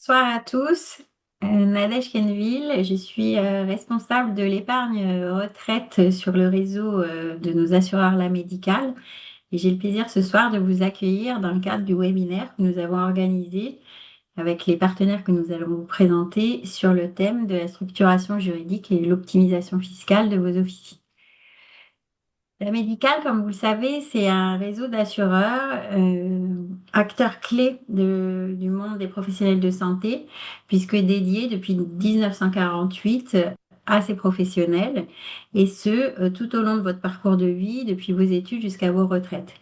Bonsoir à tous. Nadège Kenville, je suis responsable de l'épargne retraite sur le réseau de nos assureurs La Médicale et j'ai le plaisir ce soir de vous accueillir dans le cadre du webinaire que nous avons organisé avec les partenaires que nous allons vous présenter sur le thème de la structuration juridique et l'optimisation fiscale de vos officines. La Médicale, comme vous le savez, c'est un réseau d'assureurs, acteurs clés du monde des professionnels de santé, puisque dédié depuis 1948 à ces professionnels, et ce, tout au long de votre parcours de vie, depuis vos études jusqu'à vos retraites.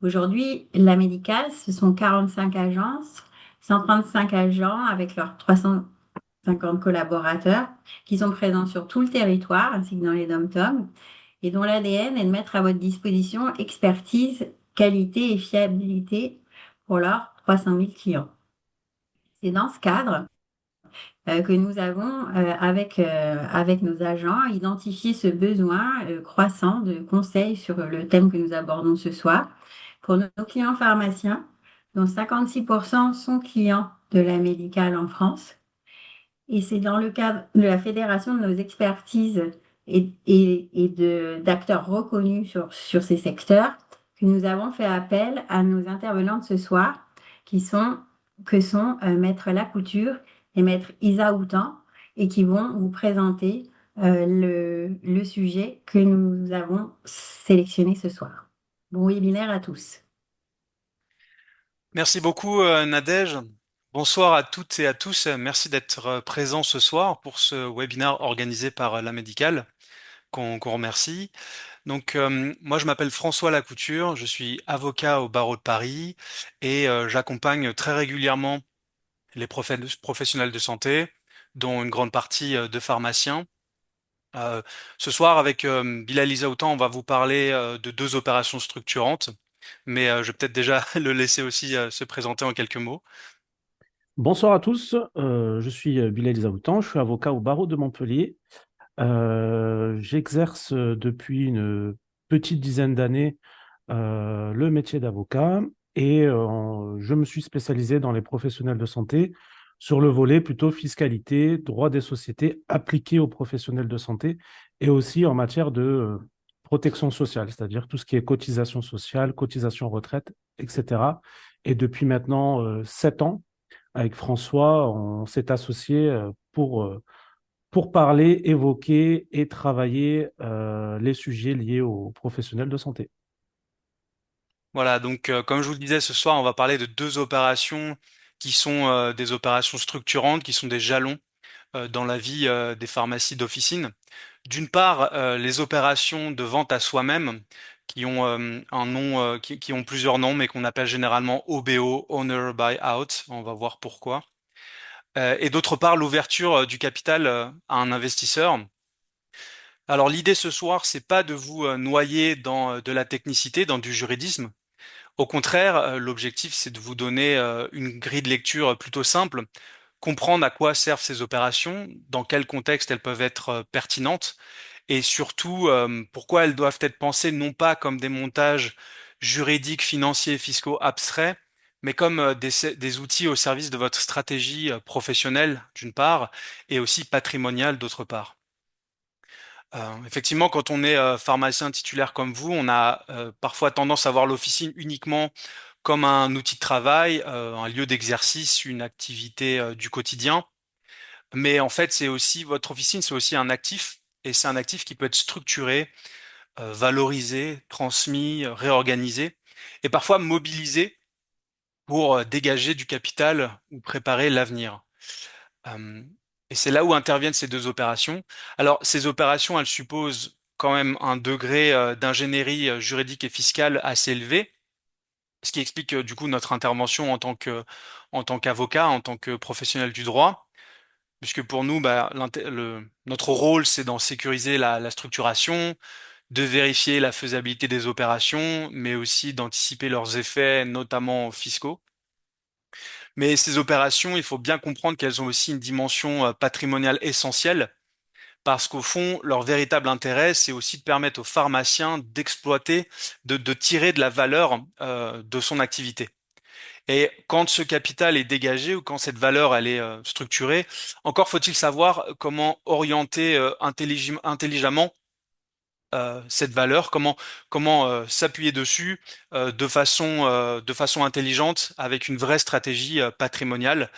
Aujourd'hui, la Médicale, ce sont 45 agences, 135 agents avec leurs 350 collaborateurs qui sont présents sur tout le territoire, ainsi que dans les dom-toms et dont l'ADN est de mettre à votre disposition expertise, qualité et fiabilité pour leurs 300 000 clients. C'est dans ce cadre que nous avons, avec nos agents, identifié ce besoin croissant de conseils sur le thème que nous abordons ce soir pour nos clients pharmaciens, dont 56% sont clients de la médicale en France. Et c'est dans le cadre de la fédération de nos expertises d'acteurs reconnus sur ces secteurs que nous avons fait appel à nos intervenants de ce soir, que sont Maître Lacouture et Maître Isa Houtan, et qui vont vous présenter le sujet que nous avons sélectionné ce soir. Bon webinaire à tous. Merci beaucoup, Nadège. Bonsoir à toutes et à tous. Merci d'être présents ce soir pour ce webinaire organisé par La Médicale, qu'on remercie. Donc, moi, je m'appelle François Lacouture, je suis avocat au barreau de Paris et j'accompagne très régulièrement les professionnels de santé, dont une grande partie de pharmaciens. Euh, Ce soir, avec Bilal Aoutan, on va vous parler de deux opérations structurantes, mais je vais peut-être déjà le laisser aussi se présenter en quelques mots. Bonsoir à tous, je suis Bilal Zaoutan, je suis avocat au barreau de Montpellier. J'exerce depuis une petite dizaine d'années le métier d'avocat et je me suis spécialisé dans les professionnels de santé sur le volet plutôt fiscalité, droit des sociétés appliqué aux professionnels de santé et aussi en matière de protection sociale, c'est-à-dire tout ce qui est cotisation sociale, cotisation retraite, etc. Et depuis maintenant 7 ans, avec François, on s'est associé pour parler, évoquer et travailler les sujets liés aux professionnels de santé. Voilà, donc comme je vous le disais, ce soir, on va parler de deux opérations qui sont des opérations structurantes, qui sont des jalons dans la vie des pharmacies d'officine. D'une part, les opérations de vente à soi-même, qui ont un nom, qui ont plusieurs noms, mais qu'on appelle généralement OBO, Owner by Out. On va voir pourquoi. Et d'autre part, l'ouverture du capital à un investisseur. Alors l'idée ce soir, c'est pas de vous noyer dans de la technicité, dans du juridisme. Au contraire, l'objectif, c'est de vous donner une grille de lecture plutôt simple, comprendre à quoi servent ces opérations, dans quel contexte elles peuvent être pertinentes, et surtout pourquoi elles doivent être pensées non pas comme des montages juridiques, financiers et fiscaux abstraits, mais comme des outils au service de votre stratégie professionnelle, d'une part, et aussi patrimoniale, d'autre part. Effectivement, quand on est pharmacien titulaire comme vous, on a parfois tendance à voir l'officine uniquement comme un outil de travail, un lieu d'exercice, une activité du quotidien. Mais en fait, c'est aussi votre officine, c'est aussi un actif, et c'est un actif qui peut être structuré, valorisé, transmis, réorganisé, et parfois mobilisé pour dégager du capital ou préparer l'avenir. Euh, et c'est là où interviennent ces deux opérations. Alors, ces opérations, elles supposent quand même un degré d'ingénierie juridique et fiscale assez élevé, ce qui explique du coup notre intervention en tant qu'avocat, en tant que professionnel du droit, puisque pour nous, bah, notre rôle, c'est d'en sécuriser la structuration, de vérifier la faisabilité des opérations, mais aussi d'anticiper leurs effets, notamment fiscaux. Mais ces opérations, il faut bien comprendre qu'elles ont aussi une dimension patrimoniale essentielle, parce qu'au fond, leur véritable intérêt, c'est aussi de permettre aux pharmaciens d'exploiter, de tirer de la valeur de son activité. Et quand ce capital est dégagé ou quand cette valeur elle est structurée, encore faut-il savoir comment orienter intelligemment cette valeur, comment s'appuyer dessus de façon intelligente avec une vraie stratégie patrimoniale.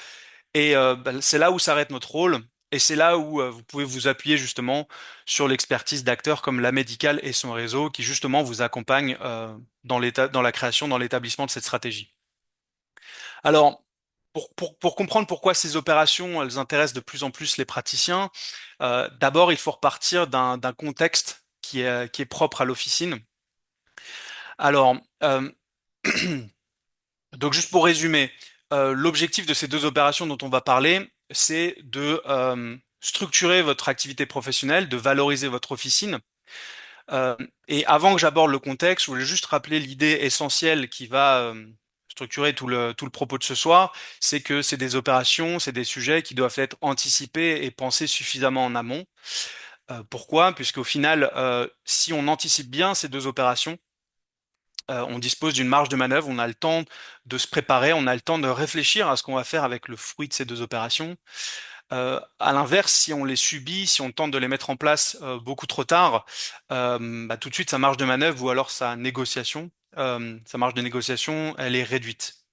Et bah, c'est là où s'arrête notre rôle. Et c'est là où vous pouvez vous appuyer justement sur l'expertise d'acteurs comme la Médicale et son réseau qui justement vous accompagnent dans la création, dans l'établissement de cette stratégie. Alors, pour comprendre pourquoi ces opérations, elles intéressent de plus en plus les praticiens, d'abord, il faut repartir d'un contexte qui est propre à l'officine. Alors, donc juste pour résumer, l'objectif de ces deux opérations dont on va parler, c'est de structurer votre activité professionnelle, de valoriser votre officine. Euh, et avant que j'aborde le contexte, je voulais juste rappeler l'idée essentielle qui va structurer tout le propos de ce soir, c'est que c'est des opérations, c'est des sujets qui doivent être anticipés et pensés suffisamment en amont. Pourquoi? Puisqu'au final, si on anticipe bien ces deux opérations, on dispose d'une marge de manœuvre, on a le temps de se préparer, on a le temps de réfléchir à ce qu'on va faire avec le fruit de ces deux opérations. À l'inverse, si on les subit, si on tente de les mettre en place beaucoup trop tard, bah, tout de suite sa marge de manœuvre ou alors sa marge de négociation, elle est réduite.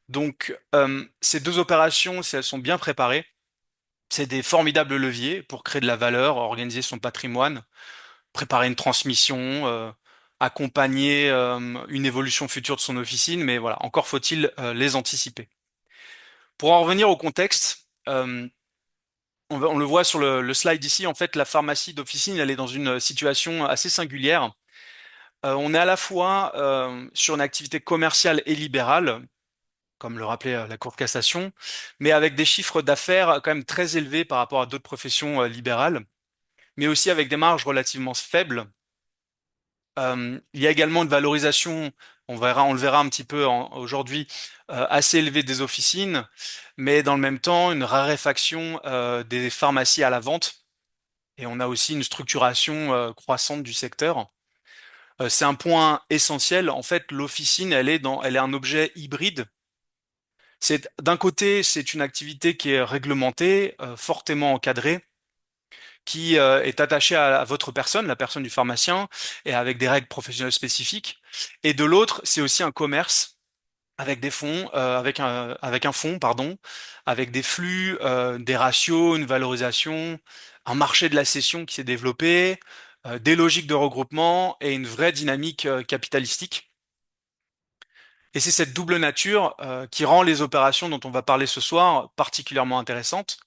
Donc ces deux opérations, si elles sont bien préparées, c'est des formidables leviers pour créer de la valeur, organiser son patrimoine, préparer une transmission, accompagner une évolution future de son officine, mais voilà, encore faut-il les anticiper. Pour en revenir au contexte, on le voit sur le slide ici, en fait, la pharmacie d'officine, elle est dans une situation assez singulière. On est à la fois sur une activité commerciale et libérale, comme le rappelait la Cour de cassation, mais avec des chiffres d'affaires quand même très élevés par rapport à d'autres professions libérales, mais aussi avec des marges relativement faibles. Il y a également une valorisation, on le verra un petit peu aujourd'hui, assez élevée des officines, mais dans le même temps, une raréfaction des pharmacies à la vente. Et on a aussi une structuration croissante du secteur. C'est un point essentiel. En fait, l'officine, elle est un objet hybride. D'un côté, c'est une activité qui est réglementée, fortement encadrée, qui est attachée à votre personne, la personne du pharmacien, et avec des règles professionnelles spécifiques. Et de l'autre, c'est aussi un commerce avec des fonds, avec un fonds, pardon, avec des flux, des ratios, une valorisation, un marché de la cession qui s'est développé, des logiques de regroupement et une vraie dynamique capitalistique. Et c'est cette double nature qui rend les opérations dont on va parler ce soir particulièrement intéressantes,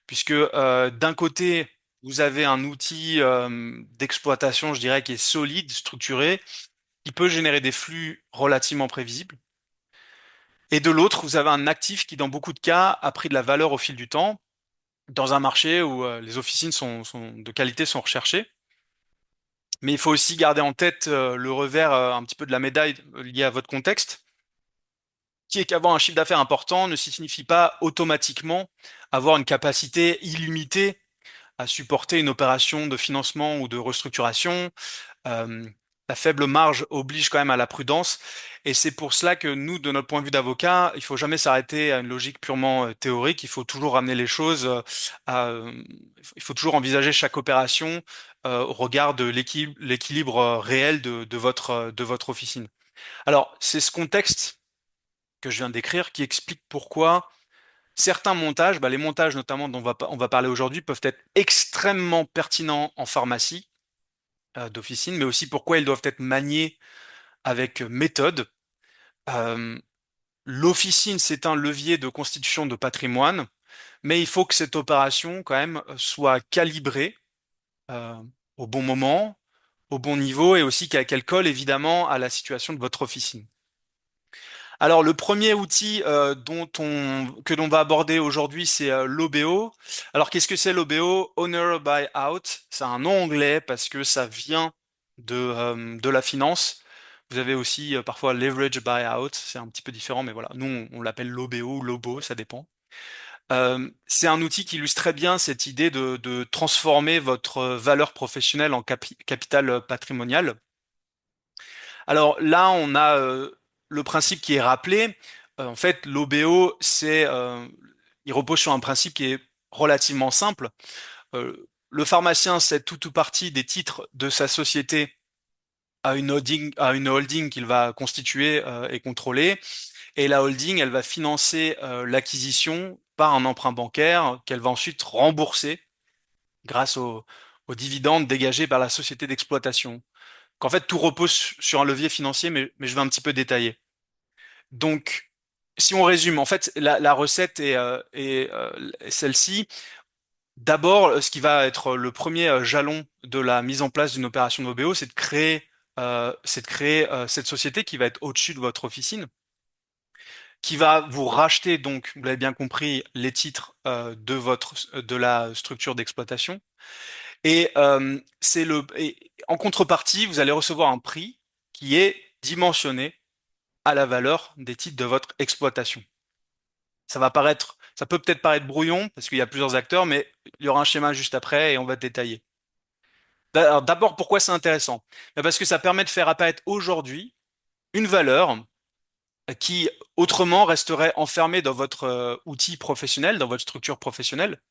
puisque d'un côté, vous avez un outil d'exploitation, je dirais, qui est solide, structuré, qui peut générer des flux relativement prévisibles. Et de l'autre, vous avez un actif qui, dans beaucoup de cas, a pris de la valeur au fil du temps, dans un marché où les officines de qualité sont recherchées. Mais il faut aussi garder en tête le revers un petit peu de la médaille lié à votre contexte, qui est qu'avoir un chiffre d'affaires important ne signifie pas automatiquement avoir une capacité illimitée à supporter une opération de financement ou de restructuration. Euh, la faible marge oblige quand même à la prudence. Et c'est pour cela que nous, de notre point de vue d'avocat, il faut jamais s'arrêter à une logique purement théorique. Il faut toujours ramener les choses il faut toujours envisager chaque opération au regard de l'équilibre réel de votre officine. Alors, c'est ce contexte que je viens de décrire qui explique pourquoi certains montages, bah, les montages notamment dont on va parler aujourd'hui, peuvent être extrêmement pertinents en pharmacie d'officine, mais aussi pourquoi ils doivent être maniés avec méthode. Euh, L'officine, c'est un levier de constitution de patrimoine, mais il faut que cette opération, quand même, soit calibrée euh, au bon moment, au bon niveau, et aussi qu'elle colle évidemment à la situation de votre officine. Alors, le premier outil que l'on va aborder aujourd'hui, c'est l'OBO. Alors, qu'est-ce que c'est l'OBO? Owner Buyout. C'est un nom anglais parce que ça vient de la finance. Vous avez aussi parfois leverage buyout. C'est un petit peu différent, mais voilà. Nous, on l'appelle l'OBO ou l'OBO, ça dépend. C'est un outil qui illustre très bien cette idée de transformer votre valeur professionnelle en capital patrimonial. Alors là, on a le principe qui est rappelé. En fait, l'OBO, il repose sur un principe qui est relativement simple. Le pharmacien cède tout ou partie des titres de sa société à une holding qu'il va constituer et contrôler. Et la holding, elle va financer l'acquisition par un emprunt bancaire qu'elle va ensuite rembourser grâce aux dividendes dégagés par la société d'exploitation. Qu'en fait, tout repose sur un levier financier, mais je vais un petit peu détailler. Donc, si on résume, en fait, la recette est celle-ci. D'abord, ce qui va être le premier jalon de la mise en place d'une opération d'OBO, c'est de créer cette société qui va être au-dessus de votre officine, qui va vous racheter, donc, vous l'avez bien compris, les titres de la structure d'exploitation. Et en contrepartie, vous allez recevoir un prix qui est dimensionné à la valeur des titres de votre exploitation. Ça peut peut-être paraître brouillon parce qu'il y a plusieurs acteurs, mais il y aura un schéma juste après et on va détailler. Alors, d'abord, pourquoi c'est intéressant? Parce que ça permet de faire apparaître aujourd'hui une valeur qui autrement resterait enfermée dans votre outil professionnel, dans votre structure professionnelle.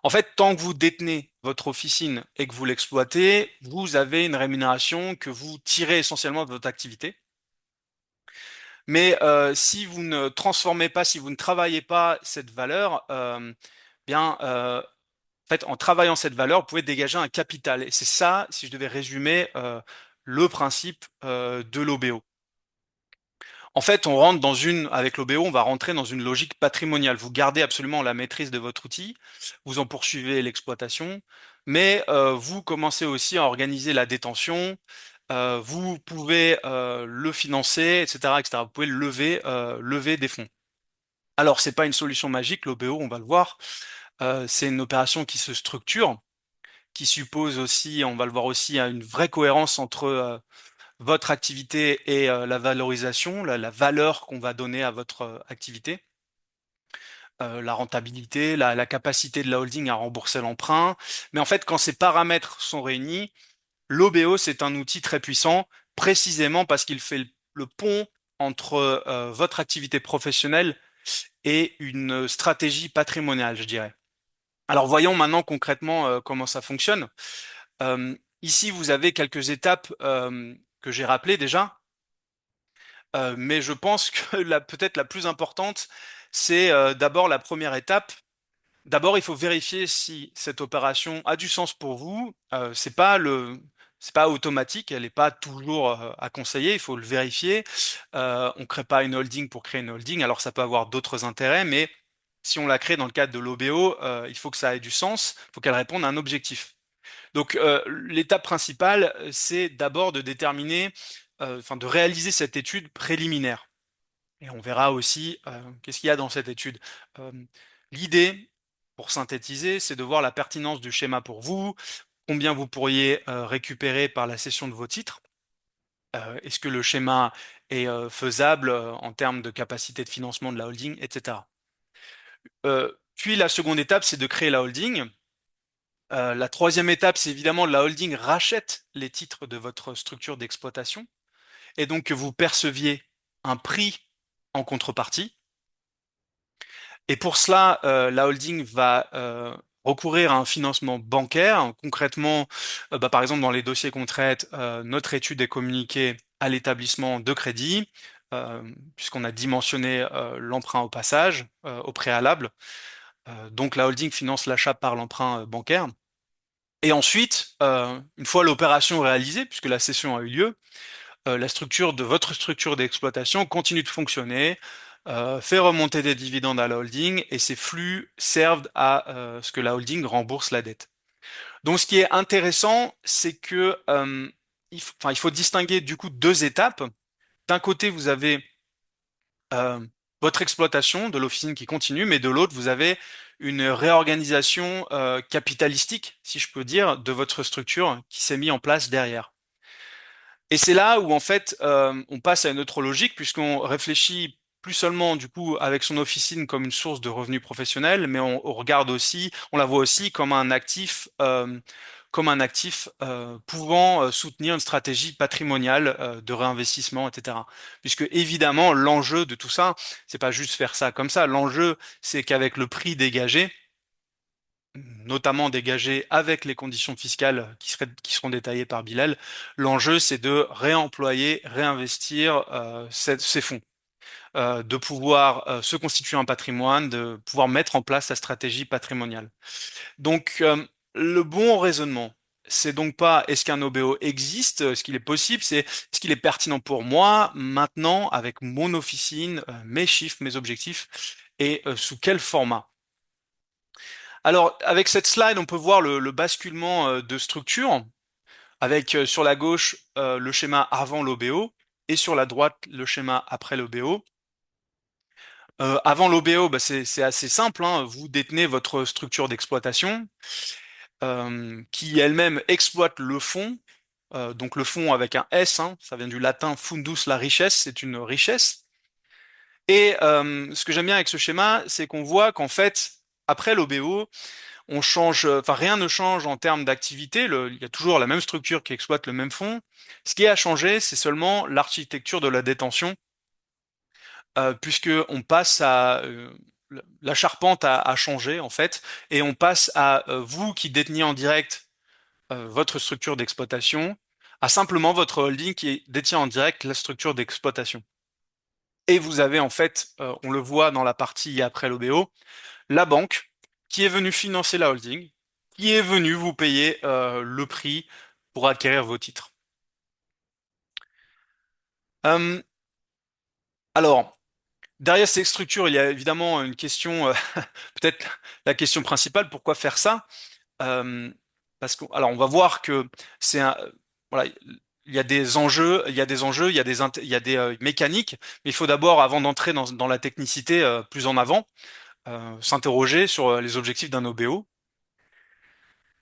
En fait, tant que vous détenez votre officine et que vous l'exploitez, vous avez une rémunération que vous tirez essentiellement de votre activité. Mais si vous ne transformez pas, si vous ne travaillez pas cette valeur, bien, en fait, en travaillant cette valeur, vous pouvez dégager un capital. Et c'est ça, si je devais résumer, le principe de l'OBO. En fait, avec l'OBO, on va rentrer dans une logique patrimoniale. Vous gardez absolument la maîtrise de votre outil, vous en poursuivez l'exploitation, mais vous commencez aussi à organiser la détention, vous pouvez le financer, etc., etc. Vous pouvez lever des fonds. Alors, c'est pas une solution magique, l'OBO, on va le voir. C'est une opération qui se structure, qui suppose aussi, on va le voir aussi, une vraie cohérence entre votre activité et la valorisation, la valeur qu'on va donner à votre activité, la rentabilité, la capacité de la holding à rembourser l'emprunt. Mais en fait, quand ces paramètres sont réunis, l'OBO, c'est un outil très puissant, précisément parce qu'il fait le pont entre votre activité professionnelle et une stratégie patrimoniale, je dirais. Alors voyons maintenant concrètement comment ça fonctionne. Ici, vous avez quelques étapes que j'ai rappelées déjà. Mais je pense que peut-être la plus importante, c'est d'abord la première étape. D'abord, il faut vérifier si cette opération a du sens pour vous. C'est pas automatique, elle n'est pas toujours à conseiller. Il faut le vérifier. On crée pas une holding pour créer une holding. Alors ça peut avoir d'autres intérêts, mais si on la crée dans le cadre de l'OBO, il faut que ça ait du sens. Il faut qu'elle réponde à un objectif. Donc l'étape principale, c'est d'abord de déterminer, enfin de réaliser cette étude préliminaire. Et on verra aussi qu'est-ce qu'il y a dans cette étude. Euh, L'idée, pour synthétiser, c'est de voir la pertinence du schéma pour vous, combien vous pourriez récupérer par la cession de vos titres. Est-ce que le schéma est faisable en termes de capacité de financement de la holding, etc. Puis la seconde étape, c'est de créer la holding. La troisième étape, c'est évidemment la holding rachète les titres de votre structure d'exploitation et donc que vous perceviez un prix en contrepartie. Et pour cela, la holding va recourir à un financement bancaire. Concrètement, par exemple, dans les dossiers qu'on traite, notre étude est communiquée à l'établissement de crédit, puisqu'on a dimensionné l'emprunt au passage, au préalable. Donc la holding finance l'achat par l'emprunt bancaire. Et ensuite, une fois l'opération réalisée, puisque la cession a eu lieu, votre structure d'exploitation continue de fonctionner, fait remonter des dividendes à la holding et ces flux servent à ce que la holding rembourse la dette. Donc, ce qui est intéressant, c'est que il faut distinguer du coup deux étapes. D'un côté, vous avez euh, votre exploitation de l'officine qui continue, mais de l'autre, vous avez une réorganisation capitalistique, si je peux dire, de votre structure qui s'est mise en place derrière. Et c'est là où en fait on passe à une autre logique puisqu'on réfléchit plus seulement du coup avec son officine comme une source de revenus professionnels, mais on regarde aussi, on la voit aussi comme un actif comme un actif pouvant soutenir une stratégie patrimoniale de réinvestissement, etc. Puisque évidemment, l'enjeu de tout ça, c'est pas juste faire ça comme ça. L'enjeu, c'est qu'avec le prix dégagé, notamment dégagé avec les conditions fiscales qui seront détaillées par Bilal, l'enjeu, c'est de réemployer, réinvestir ces fonds, de pouvoir se constituer un patrimoine, de pouvoir mettre en place sa stratégie patrimoniale. Donc, le bon raisonnement, c'est donc pas est-ce qu'un OBO existe, est-ce qu'il est possible, c'est est-ce qu'il est pertinent pour moi maintenant avec mon officine, mes chiffres, mes objectifs et sous quel format. Alors, avec cette slide, on peut voir le basculement de structure avec sur la gauche le schéma avant l'OBO et sur la droite le schéma après l'OBO. Avant l'OBO, bah, c'est assez simple, hein. Vous détenez votre structure d'exploitation qui elle-même exploite le fonds. Donc le fonds avec un S, hein, ça vient du latin fundus, la richesse, c'est une richesse. Et ce que j'aime bien avec ce schéma, c'est qu'on voit qu'en fait, après l'OBO, on change, enfin rien ne change en termes d'activité. Il y a toujours la même structure qui exploite le même fonds. Ce qui a changé, c'est seulement l'architecture de la détention, puisque on passe à la charpente a changé en fait, et on passe à vous qui déteniez en direct votre structure d'exploitation, à simplement votre holding qui détient en direct la structure d'exploitation. Et vous avez en fait, on le voit dans la partie après l'OBO, la banque qui est venue financer la holding, qui est venue vous payer le prix pour acquérir vos titres. Euh, alors, derrière ces structures, il y a évidemment une question, peut-être la question principale, pourquoi faire ça? Euh, Parce que, alors, on va voir que c'est un, voilà, il y a des enjeux, il y a des enjeux, il y a des mécaniques, mais il faut d'abord, avant d'entrer dans la technicité plus en avant, s'interroger sur les objectifs d'un OBO.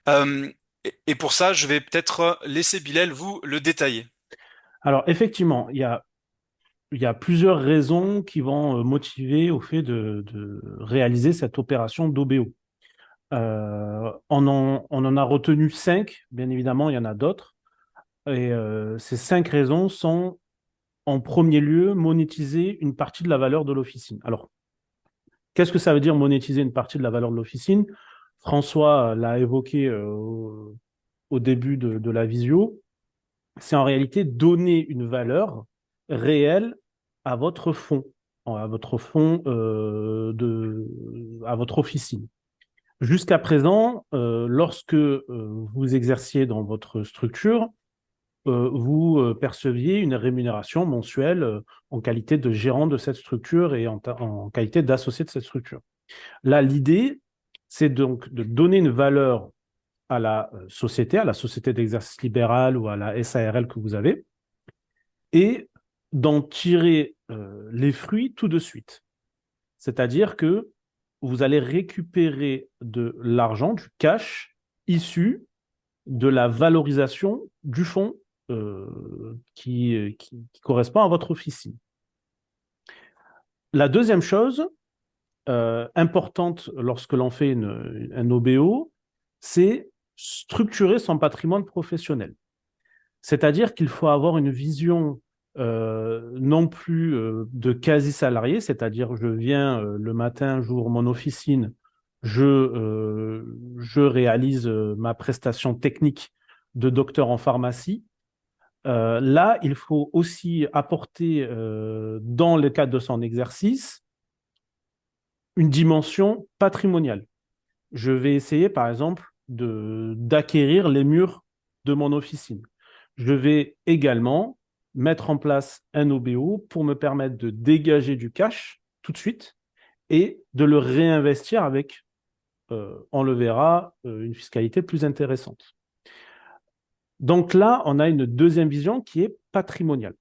Et pour ça, je vais peut-être laisser Bilal vous le détailler. Alors, effectivement, il y a plusieurs raisons qui vont motiver au fait de réaliser cette opération d'OBO. On en a retenu cinq, bien évidemment, il y en a d'autres. Et ces cinq raisons sont, en premier lieu, monétiser une partie de la valeur de l'officine. Alors, qu'est-ce que ça veut dire monétiser une partie de la valeur de l'officine? François l'a évoqué au début de la visio. C'est en réalité donner une valeur réelle à votre fonds, à votre fonds à votre officine. Jusqu'à présent, lorsque vous exerciez dans votre structure, vous perceviez une rémunération mensuelle en qualité de gérant de cette structure et en qualité d'associé de cette structure. Là, l'idée, c'est donc de donner une valeur à la société d'exercice libéral ou à la SARL que vous avez, et d'en tirer les fruits tout de suite. C'est-à-dire que vous allez récupérer de l'argent, du cash, issu de la valorisation du fonds qui correspond à votre officine. La deuxième chose importante lorsque l'on fait un OBO, c'est structurer son patrimoine professionnel. C'est-à-dire qu'il faut avoir une vision non plus de quasi-salarié, c'est-à-dire je viens le matin, j'ouvre mon officine, je réalise ma prestation technique de docteur en pharmacie. Là, il faut aussi apporter, dans le cadre de son exercice, une dimension patrimoniale. Je vais essayer, par exemple, d'acquérir les murs de mon officine. Je vais également mettre en place un OBO pour me permettre de dégager du cash tout de suite et de le réinvestir avec, on le verra, une fiscalité plus intéressante. Donc là, on a une deuxième vision qui est patrimoniale.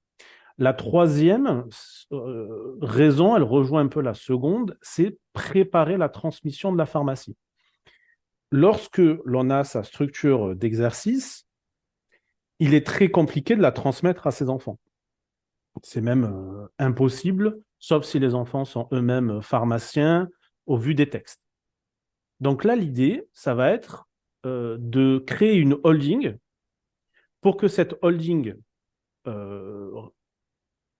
La troisième raison, elle rejoint un peu la seconde, c'est préparer la transmission de la pharmacie. Lorsque l'on a sa structure d'exercice, il est très compliqué de la transmettre à ses enfants. C'est même impossible, sauf si les enfants sont eux-mêmes pharmaciens au vu des textes. Donc là, l'idée, ça va être de créer une holding pour que cette holding euh,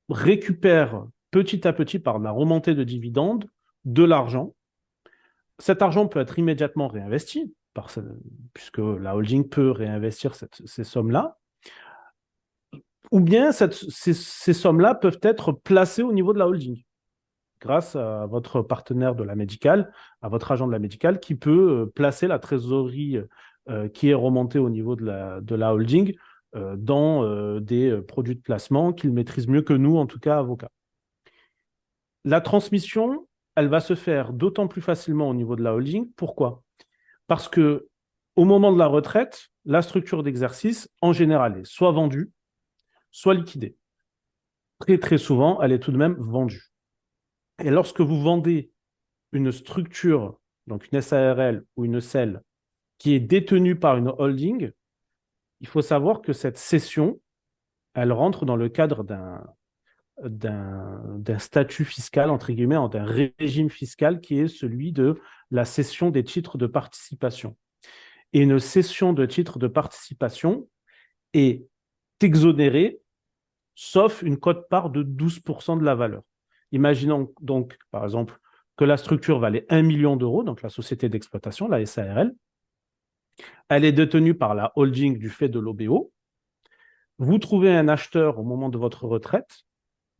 récupère petit à petit par la remontée de dividendes de l'argent. Cet argent peut être immédiatement réinvesti, puisque la holding peut réinvestir ces sommes-là, ou bien ces sommes-là peuvent être placées au niveau de la holding, grâce à votre partenaire de la médicale, à votre agent de la médicale, qui peut placer la trésorerie qui est remontée au niveau de la holding dans des produits de placement qu'il maîtrise mieux que nous, en tout cas avocats. La transmission, elle va se faire d'autant plus facilement au niveau de la holding. Pourquoi? Parce que au moment de la retraite, la structure d'exercice, en général, est soit vendue, soit liquidée. Très, très souvent, elle est tout de même vendue. Et lorsque vous vendez une structure, donc une SARL ou une SEL, qui est détenue par une holding, il faut savoir que cette cession, elle rentre dans le cadre d'un statut fiscal, entre guillemets, d'un régime fiscal qui est celui de la cession des titres de participation. Et une cession de titres de participation est exonérée, sauf une quote-part de 12% de la valeur. Imaginons donc, par exemple, que la structure valait 1 million d'euros, donc la société d'exploitation, la SARL. Elle est détenue par la holding du fait de l'OBO. Vous trouvez un acheteur au moment de votre retraite.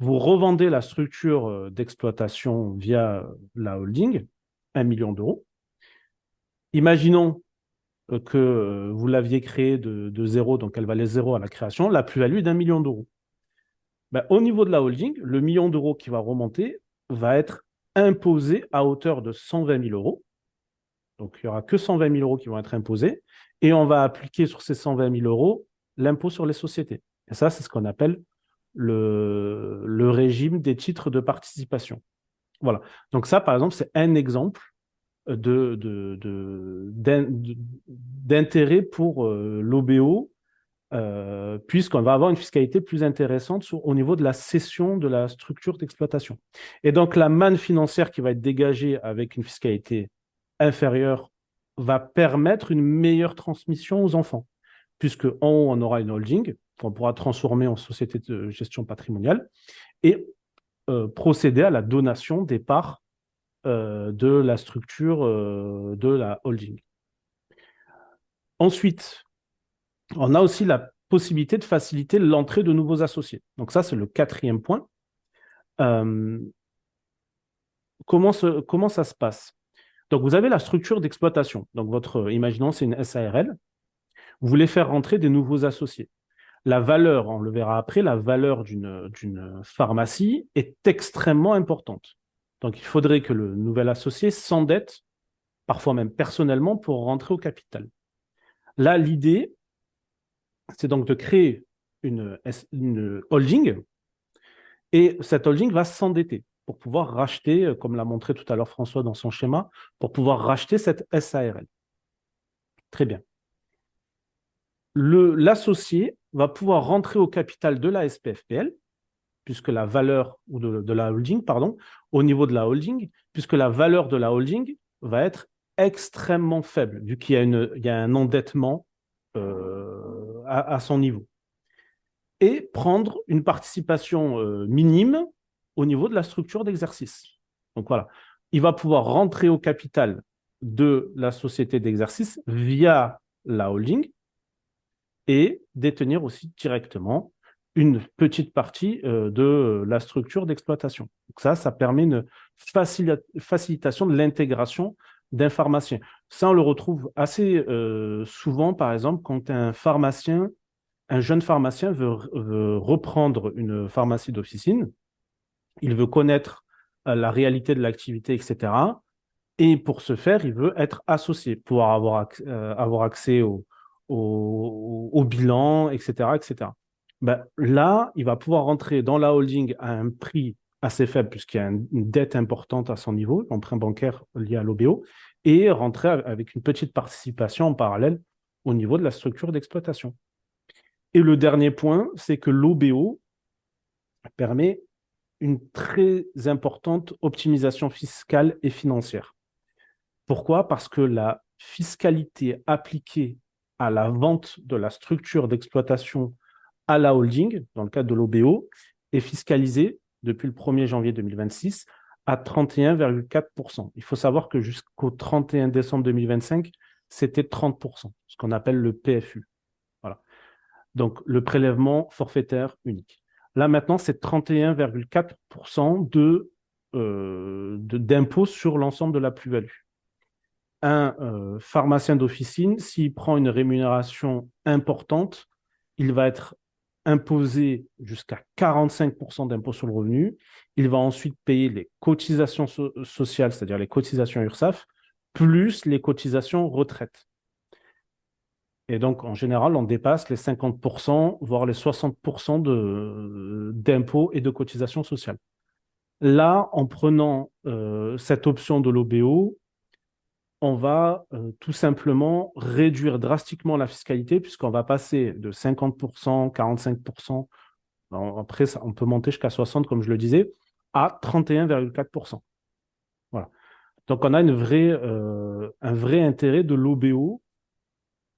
Vous revendez la structure d'exploitation via la holding, 1 million d'euros. Imaginons que vous l'aviez créée de zéro, donc elle valait zéro à la création, la plus-value d'1 million d'euros. Ben, au niveau de la holding, le million d'euros qui va remonter va être imposé à hauteur de 120 000 euros. Donc, il n'y aura que 120 000 euros qui vont être imposés. Et on va appliquer sur ces 120 000 euros l'impôt sur les sociétés. Et ça, c'est ce qu'on appelle le régime des titres de participation. Voilà. Donc ça, par exemple, c'est un exemple d'intérêt pour l'OBO, puisqu'on va avoir une fiscalité plus intéressante au niveau de la cession de la structure d'exploitation. Et donc, la manne financière qui va être dégagée avec une fiscalité inférieure va permettre une meilleure transmission aux enfants, puisque en haut, on aura une holding qu'on pourra transformer en société de gestion patrimoniale et procéder à la donation des parts de la structure de la holding. Ensuite, on a aussi la possibilité de faciliter l'entrée de nouveaux associés. Donc ça, c'est le quatrième point. Comment ça se passe? Donc, vous avez la structure d'exploitation. Donc, imaginons, c'est une SARL. Vous voulez faire rentrer des nouveaux associés. La valeur, on le verra après, la valeur d'une pharmacie est extrêmement importante. Donc, il faudrait que le nouvel associé s'endette, parfois même personnellement, pour rentrer au capital. Là, l'idée, c'est donc de créer une holding, et cette holding va s'endetter pour pouvoir racheter, comme l'a montré tout à l'heure François dans son schéma, pour pouvoir racheter cette SARL. Très bien. L'associé va pouvoir rentrer au capital de la SPFPL, puisque la valeur, ou de la holding, pardon, au niveau de la holding, puisque la valeur de la holding va être extrêmement faible, vu qu'il y a un endettement à son niveau. Et prendre une participation minime au niveau de la structure d'exercice. Donc voilà, il va pouvoir rentrer au capital de la société d'exercice via la holding et détenir aussi directement une petite partie de la structure d'exploitation. Donc ça permet une facilitation de l'intégration d'un pharmacien. Ça, on le retrouve assez souvent, par exemple, quand un jeune pharmacien veut reprendre une pharmacie d'officine, il veut connaître la réalité de l'activité, etc. Et pour ce faire, il veut être associé, pouvoir avoir accès au bilan, etc., etc. Ben, là, il va pouvoir rentrer dans la holding à un prix assez faible, puisqu'il y a une dette importante à son niveau, l'emprunt bancaire lié à l'OBO, et rentrer avec une petite participation en parallèle au niveau de la structure d'exploitation. Et le dernier point, c'est que l'OBO permet une très importante optimisation fiscale et financière. Pourquoi? Parce que la fiscalité appliquée à la vente de la structure d'exploitation à la holding, dans le cadre de l'OBO, est fiscalisée depuis le 1er janvier 2026 à 31,4%. Il faut savoir que jusqu'au 31 décembre 2025, c'était 30%, ce qu'on appelle le PFU. Voilà. Donc, le prélèvement forfaitaire unique. Là, maintenant, c'est 31,4% d'impôt sur l'ensemble de la plus-value. Un pharmacien d'officine, s'il prend une rémunération importante, il va être imposé jusqu'à 45% d'impôt sur le revenu. Il va ensuite payer les cotisations sociales, c'est-à-dire les cotisations URSSAF, plus les cotisations retraite. Et donc, en général, on dépasse les 50%, voire les 60% d'impôts et de cotisations sociales. Là, en prenant cette option de l'OBO, on va tout simplement réduire drastiquement la fiscalité puisqu'on va passer de 50%, 45%, après on peut monter jusqu'à 60% comme je le disais, à 31,4%. Voilà. Donc on a un vrai intérêt de l'OBO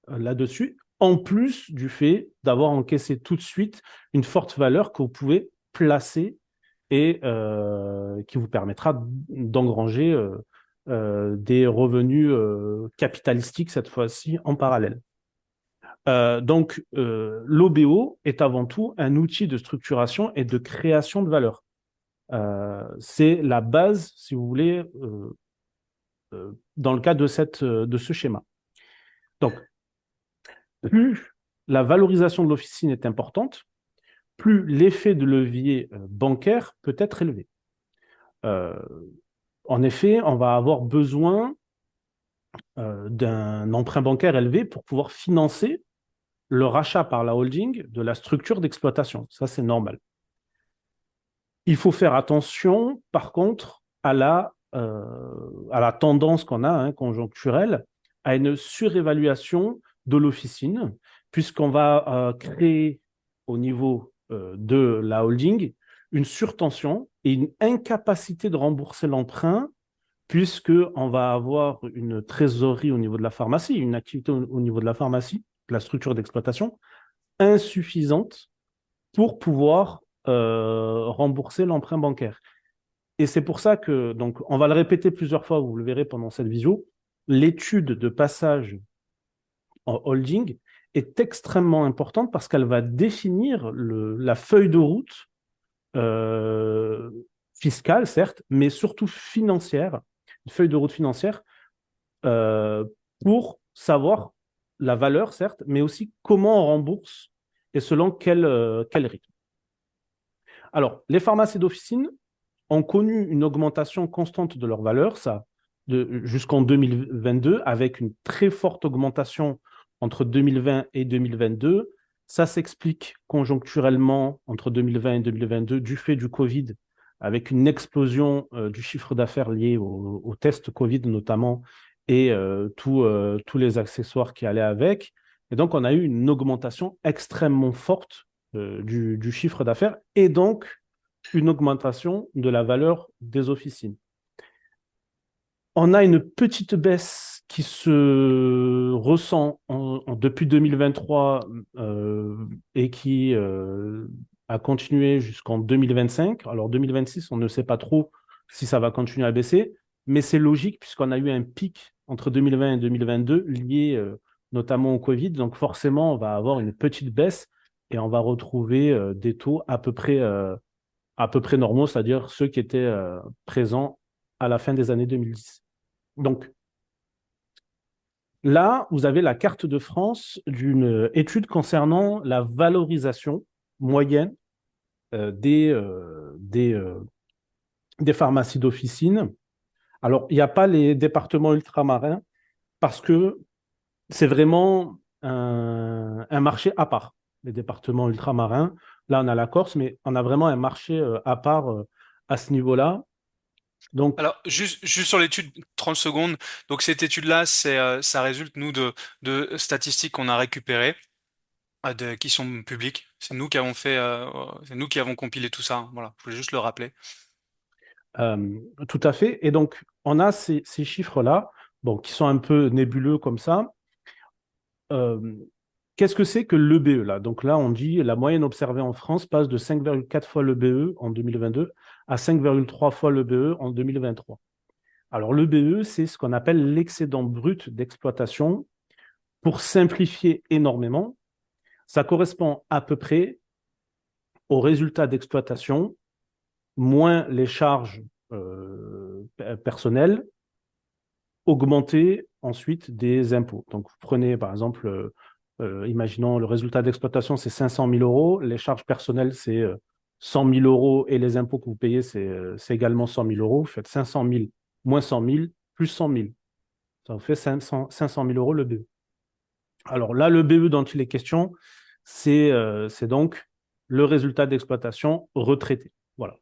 là-dessus, en plus du fait d'avoir encaissé tout de suite une forte valeur que vous pouvez placer et qui vous permettra d'engranger des revenus capitalistiques cette fois-ci en parallèle. Donc, l'OBO est avant tout un outil de structuration et de création de valeur. C'est la base, si vous voulez, dans le cas de ce schéma. Donc, plus la valorisation de l'officine est importante, plus l'effet de levier bancaire peut être élevé. En effet, on va avoir besoin d'un emprunt bancaire élevé pour pouvoir financer le rachat par la holding de la structure d'exploitation. Ça, c'est normal. Il faut faire attention, par contre, à la tendance qu'on a, conjoncturelle, à une surévaluation de l'officine, puisqu'on va créer au niveau de la holding une surtension et une incapacité de rembourser l'emprunt puisqu'on va avoir une trésorerie au niveau de la pharmacie, une activité au niveau de la pharmacie, de la structure d'exploitation, insuffisante pour pouvoir rembourser l'emprunt bancaire. Et c'est pour ça que, donc, on va le répéter plusieurs fois, vous le verrez pendant cette visio, l'étude de passage en holding est extrêmement importante parce qu'elle va définir la feuille de route euh, fiscale, certes, mais surtout financière, une feuille de route financière euh, pour savoir la valeur, certes, mais aussi comment on rembourse et selon quel rythme. Alors, les pharmacies d'officine ont connu une augmentation constante de leur valeur, ça, jusqu'en 2022, avec une très forte augmentation entre 2020 et 2022. Ça s'explique conjoncturellement entre 2020 et 2022 du fait du Covid, avec une explosion du chiffre d'affaires lié au test Covid notamment, et tous les accessoires qui allaient avec. Et donc, on a eu une augmentation extrêmement forte du chiffre d'affaires et donc une augmentation de la valeur des officines. On a une petite baisse qui se ressent depuis 2023 et qui a continué jusqu'en 2025. Alors 2026, on ne sait pas trop si ça va continuer à baisser, mais c'est logique puisqu'on a eu un pic entre 2020 et 2022 lié notamment au Covid. Donc forcément, on va avoir une petite baisse et on va retrouver des taux à peu près normaux, c'est-à-dire ceux qui étaient présents à la fin des années 2010. Donc là, vous avez la carte de France d'une étude concernant la valorisation moyenne des pharmacies d'officine. Alors, il n'y a pas les départements ultramarins parce que c'est vraiment un marché à part, les départements ultramarins. Là, on a la Corse, mais on a vraiment un marché à part à ce niveau-là. Donc, Alors, juste sur l'étude, 30 secondes. Donc, cette étude-là, ça résulte, nous, de statistiques qu'on a récupérées, qui sont publiques. C'est nous qui avons c'est nous qui avons compilé tout ça, hein. Voilà, je voulais juste le rappeler. tout à fait. Et donc, on a ces chiffres-là. bon, qui sont un peu nébuleux comme ça. Euh, Qu'est-ce que c'est que l'EBE là? Donc là, on dit la moyenne observée en France passe de 5,4 fois l'EBE en 2022 à 5,3 fois l'EBE en 2023. Alors l'EBE, c'est ce qu'on appelle l'excédent brut d'exploitation. Pour simplifier énormément, ça correspond à peu près au résultat d'exploitation moins les charges personnelles augmenter ensuite des impôts. Donc, vous prenez par exemple, imaginons le résultat d'exploitation, c'est 500 000 euros, les charges personnelles, c'est 100 000 euros et les impôts que vous payez, c'est également 100 000 euros. Vous faites 500 000 moins 100 000 plus 100 000. Ça vous fait 500 000 euros le BE. Alors là, le BE dont il est question, c'est donc le résultat d'exploitation retraité. Voilà,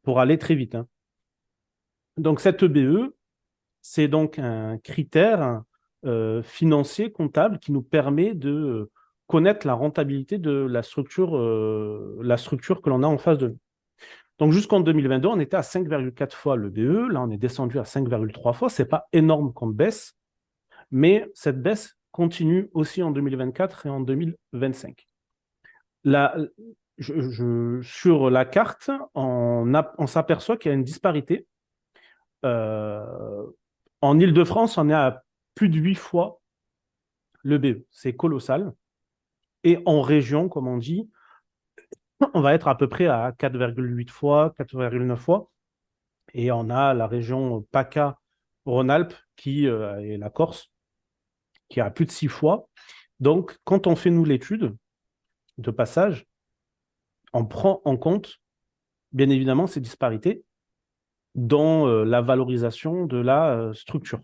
pour aller très vite, hein. Donc cette BE, c'est donc un critère financier, comptable, qui nous permet de connaître la rentabilité de la structure que l'on a en face de nous. Donc jusqu'en 2022, on était à 5,4 fois le BE. Là, on est descendu à 5,3 fois. Ce n'est pas énorme comme baisse, mais cette baisse continue aussi en 2024 et en 2025. Là, sur la carte, on s'aperçoit qu'il y a une disparité. Euh, En Île-de-France, on est à plus de 8 fois le BE. C'est colossal. Et en région, comme on dit, on va être à peu près à 4,8 fois, 4,9 fois. Et on a la région PACA, Rhône-Alpes, et la Corse, qui a plus de 6 fois. Donc, quand on fait, nous, l'étude de passage, on prend en compte, bien évidemment, ces disparités dans la valorisation de la structure.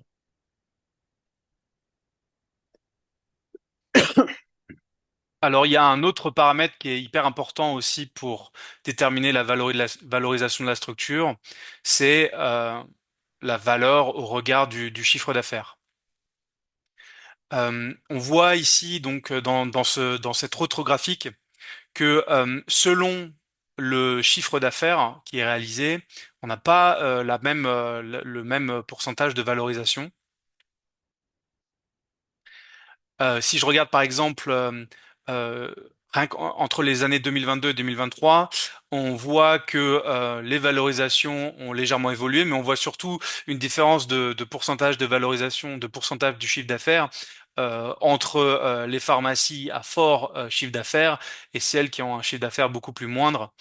Alors, il y a un autre paramètre qui est hyper important aussi pour déterminer la valorisation de la structure, c'est la valeur au regard du chiffre d'affaires. On voit ici, donc, dans cette autre graphique, que selon le chiffre d'affaires qui est réalisé, on n'a pas le même pourcentage de valorisation. Si je regarde par exemple rien entre les années 2022 et 2023, on voit que les valorisations ont légèrement évolué, mais on voit surtout une différence de pourcentage de valorisation, de pourcentage du chiffre d'affaires entre les pharmacies à fort chiffre d'affaires et celles qui ont un chiffre d'affaires beaucoup plus moindre,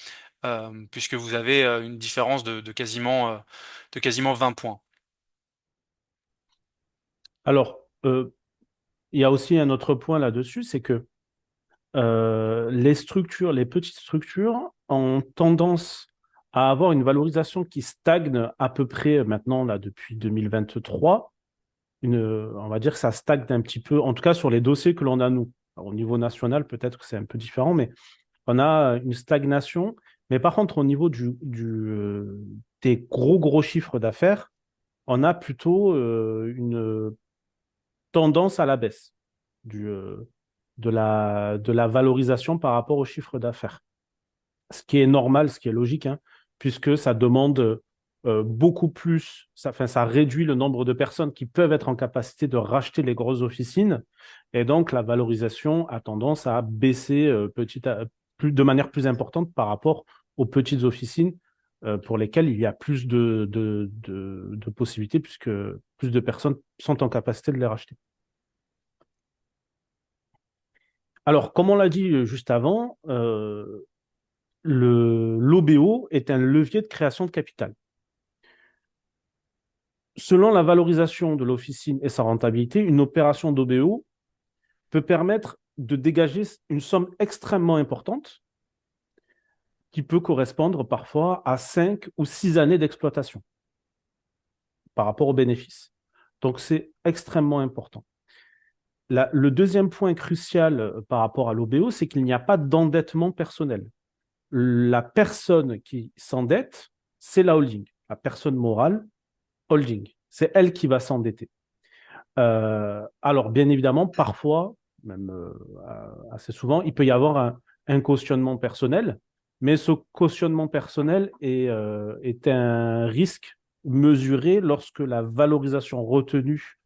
puisque vous avez une différence de quasiment 20 points. Alors, il y a aussi un autre point là-dessus, c'est que les petites structures ont tendance à avoir une valorisation qui stagne à peu près maintenant, là, depuis 2023. On va dire que ça stagne un petit peu, en tout cas sur les dossiers que l'on a nous. Alors, au niveau national, peut-être que c'est un peu différent, mais on a une stagnation. Mais par contre, au niveau des gros chiffres d'affaires, on a plutôt une tendance à la baisse du, euh, de la valorisation par rapport au chiffre d'affaires. Ce qui est normal, ce qui est logique, hein, puisque ça demande beaucoup plus, ça réduit le nombre de personnes qui peuvent être en capacité de racheter les grosses officines, et donc la valorisation a tendance à baisser de manière plus importante par rapport aux petites officines pour lesquelles il y a plus de possibilités, puisque plus de personnes sont en capacité de les racheter. Alors, comme on l'a dit juste avant, l'OBO est un levier de création de capital. Selon la valorisation de l'officine et sa rentabilité, une opération d'OBO peut permettre de dégager une somme extrêmement importante qui peut correspondre parfois à 5 ou 6 années d'exploitation par rapport aux bénéfices. Donc, c'est extrêmement important. Le deuxième point crucial par rapport à l'OBO, c'est qu'il n'y a pas d'endettement personnel. La personne qui s'endette, c'est la holding, la personne morale holding. C'est elle qui va s'endetter. Alors, bien évidemment, parfois, même assez souvent, il peut y avoir un cautionnement personnel, mais ce cautionnement personnel est un risque mesurée lorsque la valorisation retenue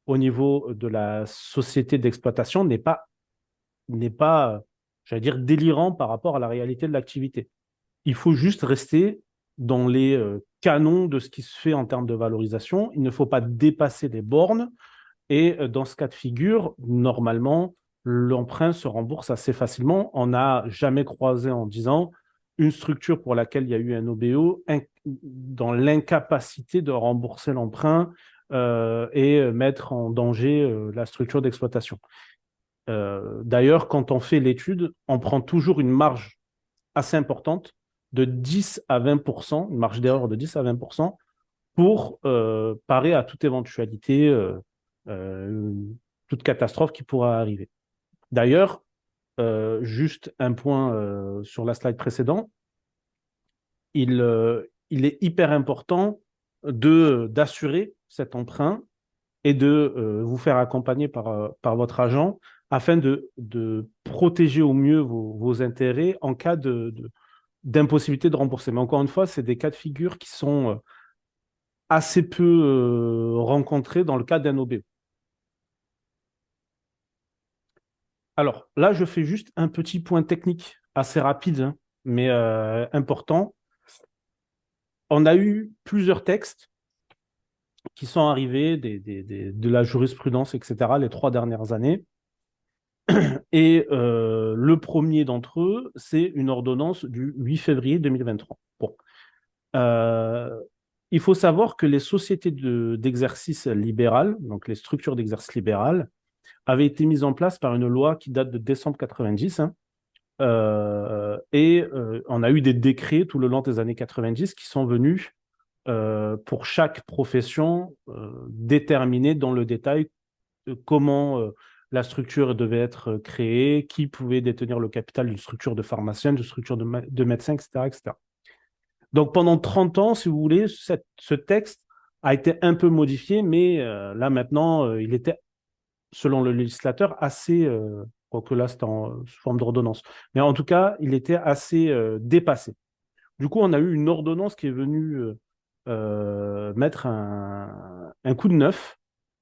au niveau de la société d'exploitation n'est pas, j'allais dire, délirant par rapport à la réalité de l'activité. Il faut juste rester dans les canons de ce qui se fait en termes de valorisation. Il ne faut pas dépasser les bornes. Et dans ce cas de figure, normalement, l'emprunt se rembourse assez facilement. On n'a jamais croisé en 10 ans une structure pour laquelle il y a eu un OBO dans l'incapacité de rembourser l'emprunt et mettre en danger la structure d'exploitation. D'ailleurs, quand on fait l'étude, on prend toujours une marge assez importante de 10 à 20%, une marge d'erreur de 10 à 20%, pour parer à toute éventualité, euh, toute catastrophe qui pourra arriver. D'ailleurs, juste un point sur la slide précédente, il est hyper important d'assurer cet emprunt et de vous faire accompagner par votre agent afin de protéger au mieux vos intérêts en cas d'impossibilité de rembourser. Mais encore une fois, c'est des cas de figure qui sont assez peu rencontrés dans le cas d'un OBO. Alors là, je fais juste un petit point technique assez rapide, hein, mais important. On a eu plusieurs textes qui sont arrivés de la jurisprudence, etc., les 3 dernières années. Et le premier d'entre eux, c'est une ordonnance du 8 février 2023. Bon. Euh, il faut savoir que les sociétés d'exercice libéral, donc les structures d'exercice libéral, avaient été mises en place par une loi qui date de décembre 90. Hein, on a eu des décrets tout le long des années 90 qui sont venus pour chaque profession déterminer dans le détail comment la structure devait être créée, qui pouvait détenir le capital d'une structure de pharmacien, d'une structure de médecin, etc., etc. Donc pendant 30 ans, si vous voulez, ce texte a été un peu modifié, mais là maintenant, il était, selon le législateur, assez, quoique là c'était en forme d'ordonnance, mais en tout cas, il était assez dépassé. Du coup, on a eu une ordonnance qui est venue mettre un coup de neuf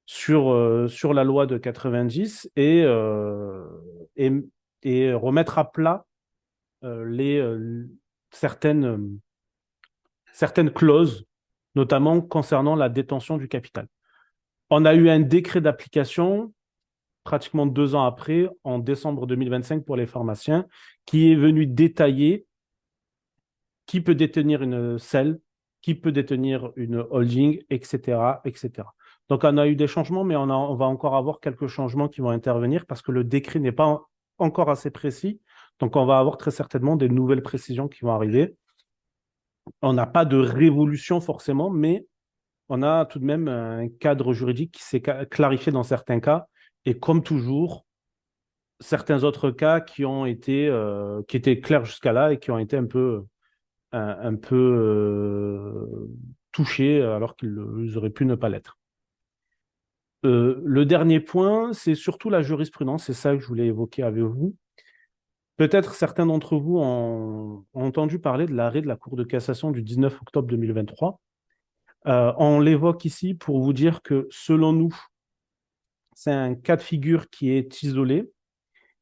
sur la loi de 90 et, et remettre à plat certaines, certaines clauses, notamment concernant la détention du capital. On a eu un décret d'application pratiquement 2 ans après, en décembre 2025 pour les pharmaciens, qui est venu détailler qui peut détenir une SEL, qui peut détenir une holding, etc., etc. Donc, on a eu des changements, mais on va encore avoir quelques changements qui vont intervenir parce que le décret n'est pas encore assez précis. Donc, on va avoir très certainement des nouvelles précisions qui vont arriver. On n'a pas de révolution forcément, mais on a tout de même un cadre juridique qui s'est clarifié dans certains cas. Et comme toujours, certains autres cas qui étaient clairs jusqu'à là et qui ont été un peu touchés alors qu'ils auraient pu ne pas l'être. Le dernier point, c'est surtout la jurisprudence, c'est ça que je voulais évoquer avec vous. Peut-être certains d'entre vous ont entendu parler de l'arrêt de la Cour de cassation du 19 octobre 2023. On l'évoque ici pour vous dire que selon nous, c'est un cas de figure qui est isolé.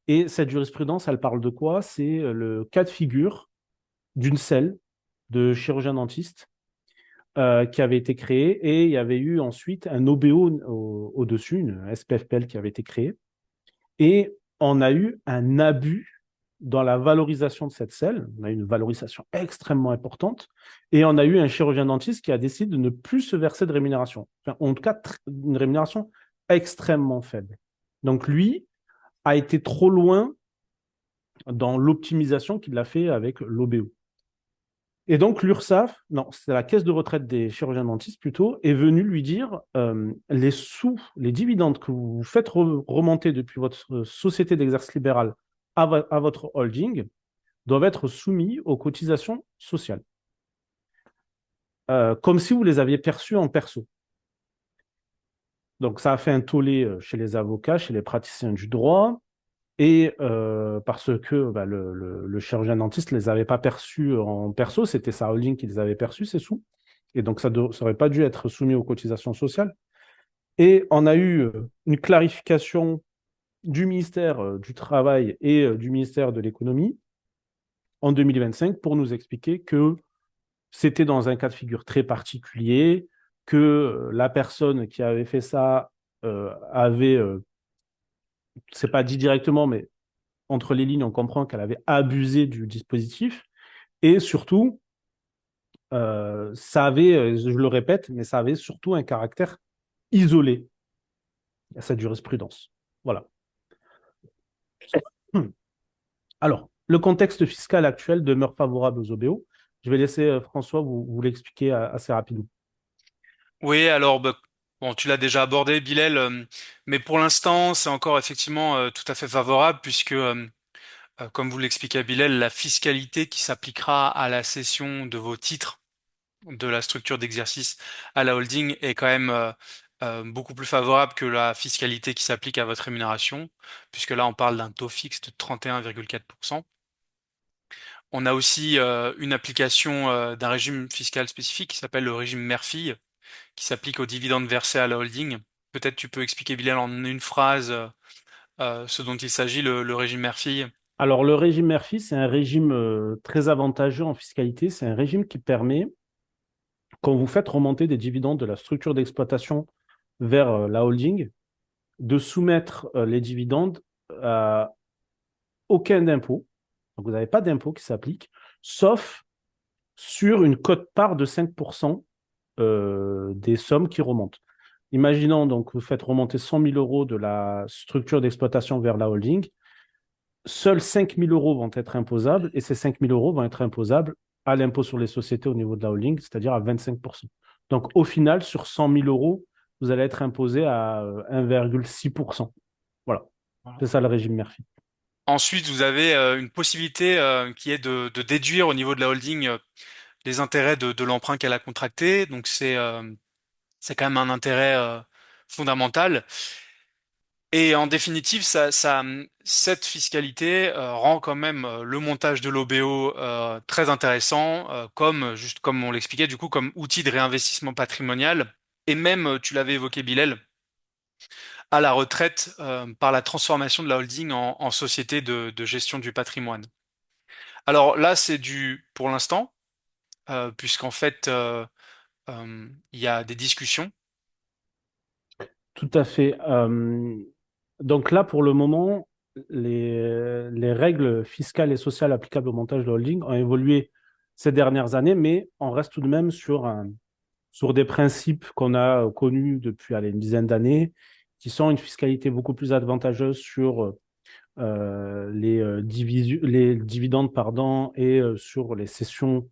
Et cette jurisprudence, elle parle de quoi? C'est le cas de figure d'une selle de chirurgien dentiste qui avait été créé et il y avait eu ensuite un OBO au-dessus, une SPFPL qui avait été créée. Et on a eu un abus dans la valorisation de cette selle. On a eu une valorisation extrêmement importante et on a eu un chirurgien dentiste qui a décidé de ne plus se verser de rémunération. Enfin, en tout cas, une rémunération extrêmement faible. Donc lui a été trop loin dans l'optimisation qu'il a fait avec l'OBO. Et donc, l'URSSAF, non, c'est la caisse de retraite des chirurgiens dentistes plutôt, est venue lui dire les les dividendes que vous faites remonter depuis votre société d'exercice libéral à votre holding doivent être soumis aux cotisations sociales, comme si vous les aviez perçus en perso. Donc, ça a fait un tollé chez les avocats, chez les praticiens du droit, et parce que le chirurgien dentiste ne les avait pas perçus en perso, c'était sa holding qui les avait perçus, ces sous. et donc ça n'aurait pas dû être soumis aux cotisations sociales. Et on a eu une clarification du ministère du Travail et du ministère de l'Économie en 2025 pour nous expliquer que c'était dans un cas de figure très particulier, que la personne qui avait fait ça avait, c'est pas dit directement, mais entre les lignes, on comprend qu'elle avait abusé du dispositif. Et surtout, ça avait, je le répète, mais ça avait surtout un caractère isolé à cette jurisprudence. Voilà. Alors, le contexte fiscal actuel demeure favorable aux OBO. Je vais laisser François vous l'expliquer assez rapidement. Oui, alors bah, bon, tu l'as déjà abordé, Bilal, mais pour l'instant, c'est encore effectivement tout à fait favorable puisque, comme vous l'expliquez, Bilal, la fiscalité qui s'appliquera à la cession de vos titres de la structure d'exercice à la holding est quand même beaucoup plus favorable que la fiscalité qui s'applique à votre rémunération, puisque là, on parle d'un taux fixe de 31,4%. On a aussi une application d'un régime fiscal spécifique qui s'appelle le régime Murphy, qui s'applique aux dividendes versés à la holding. Peut-être tu peux expliquer, Bilal, en une phrase ce dont il s'agit, le régime Murphy. Alors, le régime Murphy, c'est un régime très avantageux en fiscalité. C'est un régime qui permet, quand vous faites remonter des dividendes de la structure d'exploitation vers la holding, de soumettre les dividendes à aucun impôt. Donc, vous n'avez pas d'impôt qui s'applique, sauf sur une quote-part de 5% des sommes qui remontent. Imaginons donc vous faites remonter 100 000 euros de la structure d'exploitation vers la holding. Seuls 5 000 euros vont être imposables et ces 5 000 euros vont être imposables à l'impôt sur les sociétés au niveau de la holding, c'est-à-dire à 25%. Donc au final, sur 100 000 euros, vous allez être imposé à 1,6%. Voilà, Voilà. c'est ça le régime Murphy. Ensuite, vous avez une possibilité qui est de déduire au niveau de la holding les intérêts de l'emprunt qu'elle a contracté. Donc c'est quand même un intérêt fondamental. Et en définitive, cette fiscalité rend quand même le montage de l'OBO très intéressant, comme juste comme on l'expliquait, du coup, comme outil de réinvestissement patrimonial. Et même, tu l'avais évoqué, Bilal, à la retraite par la transformation de la holding en société de gestion du patrimoine. Alors là, c'est pour l'instant, puisqu'en fait, il y a des discussions. Tout à fait. Donc là, pour le moment, les règles fiscales et sociales applicables au montage de holding ont évolué ces dernières années, mais on reste tout de même sur des principes qu'on a connus depuis allez, une dizaine d'années, qui sont une fiscalité beaucoup plus avantageuse sur les dividendes pardon, et sur les cessions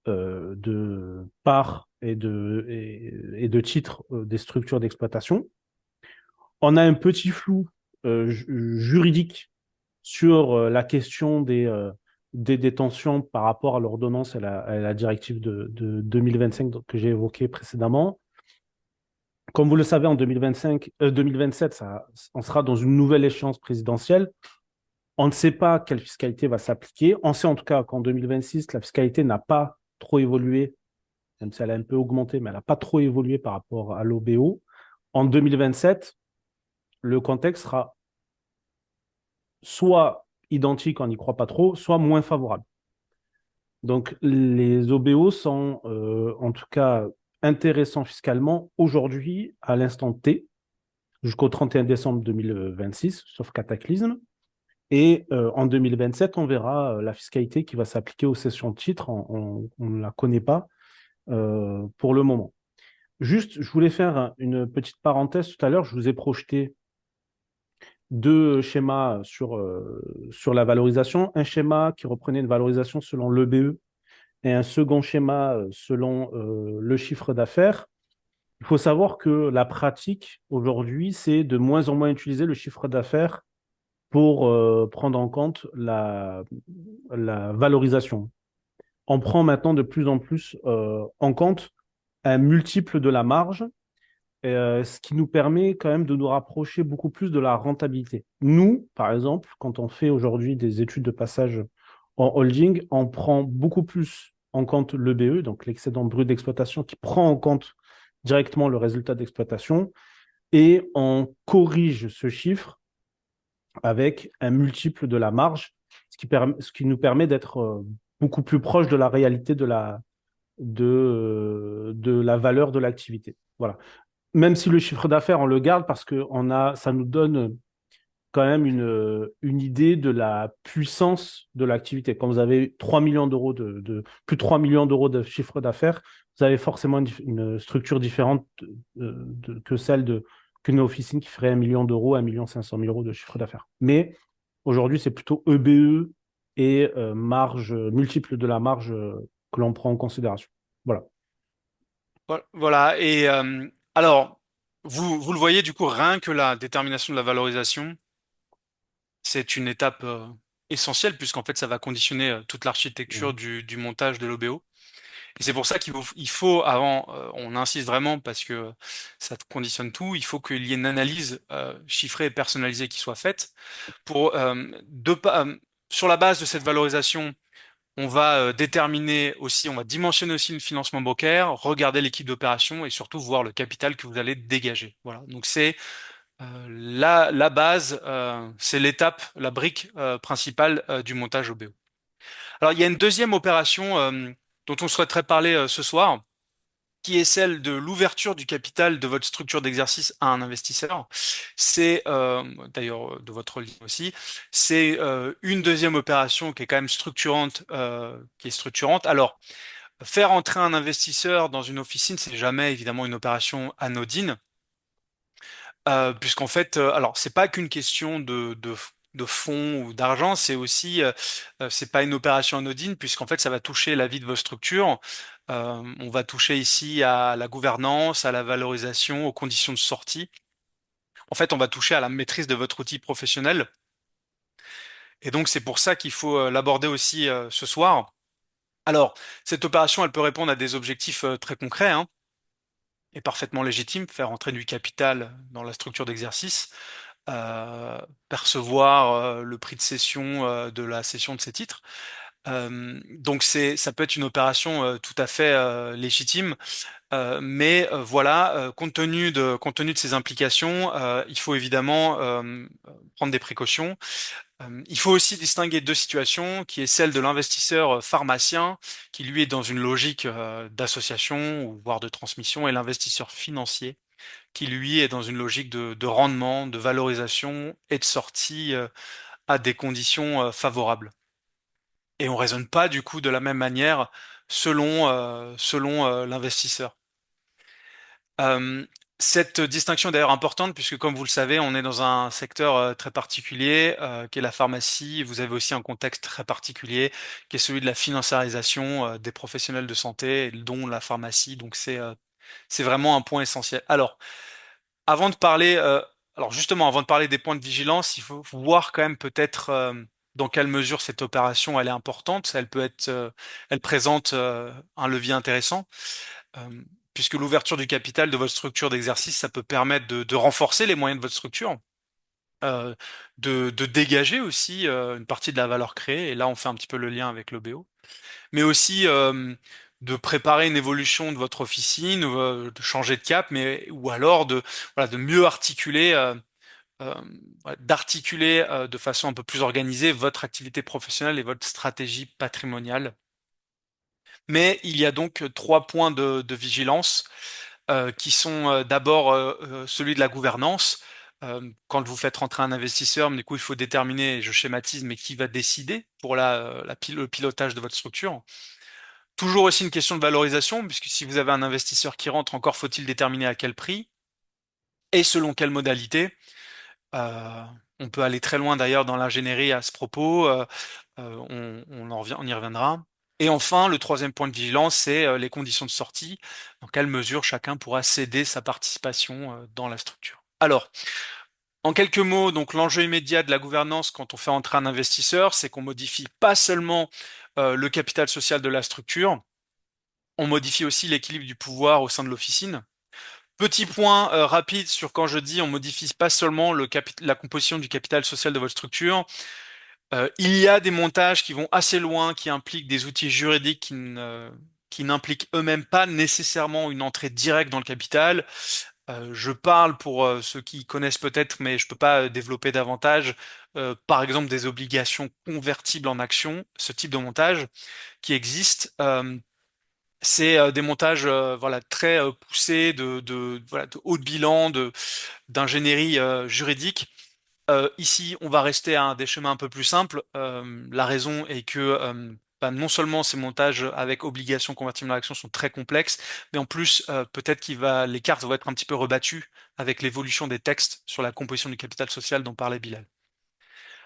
de parts et de titres des structures d'exploitation. On a un petit flou juridique sur la question des détentions par rapport à l'ordonnance et la directive de 2025 que j'ai évoquée précédemment. Comme vous le savez, en 2027, on sera dans une nouvelle échéance présidentielle. On ne sait pas quelle fiscalité va s'appliquer. On sait en tout cas qu'en 2026, la fiscalité n'a pas trop évolué, même si elle a un peu augmenté, mais elle n'a pas trop évolué par rapport à l'OBO. En 2027, le contexte sera soit identique, on n'y croit pas trop, soit moins favorable. Donc, les OBO sont en tout cas intéressants fiscalement aujourd'hui, à l'instant T, jusqu'au 31 décembre 2026, sauf cataclysme. Et en 2027, on verra la fiscalité qui va s'appliquer aux cessions de titres. On ne la connaît pas pour le moment. Juste, je voulais faire une petite parenthèse tout à l'heure. Je vous ai projeté deux schémas sur la valorisation. Un schéma qui reprenait une valorisation selon l'EBE et un second schéma selon le chiffre d'affaires. Il faut savoir que la pratique aujourd'hui, c'est de moins en moins utiliser le chiffre d'affaires pour prendre en compte la valorisation. On prend maintenant de plus en plus en compte un multiple de la marge, ce qui nous permet quand même de nous rapprocher beaucoup plus de la rentabilité. Nous, par exemple, quand on fait aujourd'hui des études de passage en holding, on prend beaucoup plus en compte l'EBE, donc l'excédent brut d'exploitation, qui prend en compte directement le résultat d'exploitation, et on corrige ce chiffre avec un multiple de la marge, ce qui nous permet d'être beaucoup plus proche de la réalité de la valeur de l'activité. Voilà. Même si le chiffre d'affaires, on le garde parce que ça nous donne quand même une idée de la puissance de l'activité. Quand vous avez 3 millions d'euros plus de 3 millions d'euros de chiffre d'affaires, vous avez forcément une structure différente que qu'une officine qui ferait 1 million d'euros, 1,5 million de chiffre d'affaires. Mais aujourd'hui, c'est plutôt EBE et marge, multiple de la marge que l'on prend en considération. Voilà. Voilà. Et alors, vous le voyez, du coup, rien que la détermination de la valorisation, c'est une étape essentielle, puisqu'en fait, ça va conditionner toute l'architecture Mhm. du montage de l'OBO. Et c'est pour ça il faut avant, on insiste vraiment parce que ça conditionne tout, il faut qu'il y ait une analyse chiffrée et personnalisée qui soit faite pour sur la base de cette valorisation, on va déterminer aussi, on va dimensionner aussi le financement bancaire, regarder l'équipe d'opération et surtout voir le capital que vous allez dégager. Voilà. Donc c'est la base, c'est l'étape, la brique principale du montage OBO. Alors il y a une deuxième opération dont on souhaiterait parler ce soir, qui est celle de l'ouverture du capital de votre structure d'exercice à un investisseur. C'est d'ailleurs de votre livre aussi. C'est une deuxième opération qui est quand même structurante, qui est structurante. Alors, faire entrer un investisseur dans une officine, c'est jamais évidemment une opération anodine. Puisqu'en fait, alors c'est pas qu'une question de fonds ou d'argent, c'est aussi, c'est pas une opération anodine, puisqu'en fait ça va toucher la vie de vos structures. On va toucher ici à la gouvernance, à la valorisation, aux conditions de sortie. En fait, on va toucher à la maîtrise de votre outil professionnel. Et donc c'est pour ça qu'il faut l'aborder aussi ce soir. Alors, cette opération, elle peut répondre à des objectifs très concrets, hein, et parfaitement légitimes, faire entrer du capital dans la structure d'exercice, percevoir le prix de cession de la cession de ces titres. Donc ça peut être une opération tout à fait légitime, mais voilà, compte tenu de ces implications, il faut évidemment prendre des précautions. Il faut aussi distinguer deux situations, qui est celle de l'investisseur pharmacien, qui lui est dans une logique d'association ou voire de transmission, et l'investisseur financier qui lui est dans une logique de rendement, de valorisation et de sortie à des conditions favorables. Et on raisonne pas du coup de la même manière selon l'investisseur. Euh, Cette distinction est d'ailleurs importante puisque, comme vous le savez, on est dans un secteur très particulier qui est la pharmacie. Vous avez aussi un contexte très particulier qui est celui de la financiarisation des professionnels de santé, dont la pharmacie. Donc c'est vraiment un point essentiel. Avant de parler, alors justement, avant de parler des points de vigilance, il faut voir quand même peut-être dans quelle mesure cette opération elle est importante. Elle présente un levier intéressant, euh, puisque l'ouverture du capital de votre structure d'exercice, ça peut permettre de renforcer les moyens de votre structure, euh, de dégager aussi une partie de la valeur créée. Et là, on fait un petit peu le lien avec l'OBO, mais aussi de préparer une évolution de votre officine, de changer de cap, mais ou alors voilà, de mieux articuler, euh, ouais, d'articuler de façon un peu plus organisée votre activité professionnelle et votre stratégie patrimoniale. Mais il y a donc trois points de vigilance qui sont d'abord celui de la gouvernance. Quand vous faites rentrer un investisseur, du coup, il faut déterminer, je schématise, mais qui va décider pour le pilotage de votre structure. Toujours aussi une question de valorisation, puisque si vous avez un investisseur qui rentre, encore faut-il déterminer à quel prix et selon quelle modalité. Euh, on peut aller très loin d'ailleurs dans l'ingénierie à ce propos, on y reviendra. Et enfin, le troisième point de vigilance, c'est les conditions de sortie. Dans quelle mesure chacun pourra céder sa participation dans la structure. Alors, en quelques mots, donc l'enjeu immédiat de la gouvernance quand on fait entrer un investisseur, c'est qu'on modifie pas seulement le capital social de la structure, on modifie aussi l'équilibre du pouvoir au sein de l'officine. Petit point rapide sur quand je dis on modifie pas seulement la composition du capital social de votre structure, Il y a des montages qui vont assez loin, qui impliquent des outils juridiques qui n'impliquent eux-mêmes pas nécessairement une entrée directe dans le capital. Je parle pour ceux qui connaissent peut-être, mais je peux pas développer davantage. Par exemple, des obligations convertibles en actions, ce type de montage qui existe. C'est des montages voilà très poussés voilà de haut de bilan, de d'ingénierie juridique. Ici, on va rester à des chemins un peu plus simples. La raison est que bah, non seulement ces montages avec obligation convertible en action sont très complexes, mais en plus, peut-être les cartes vont être un petit peu rebattues avec l'évolution des textes sur la composition du capital social dont parlait Bilal.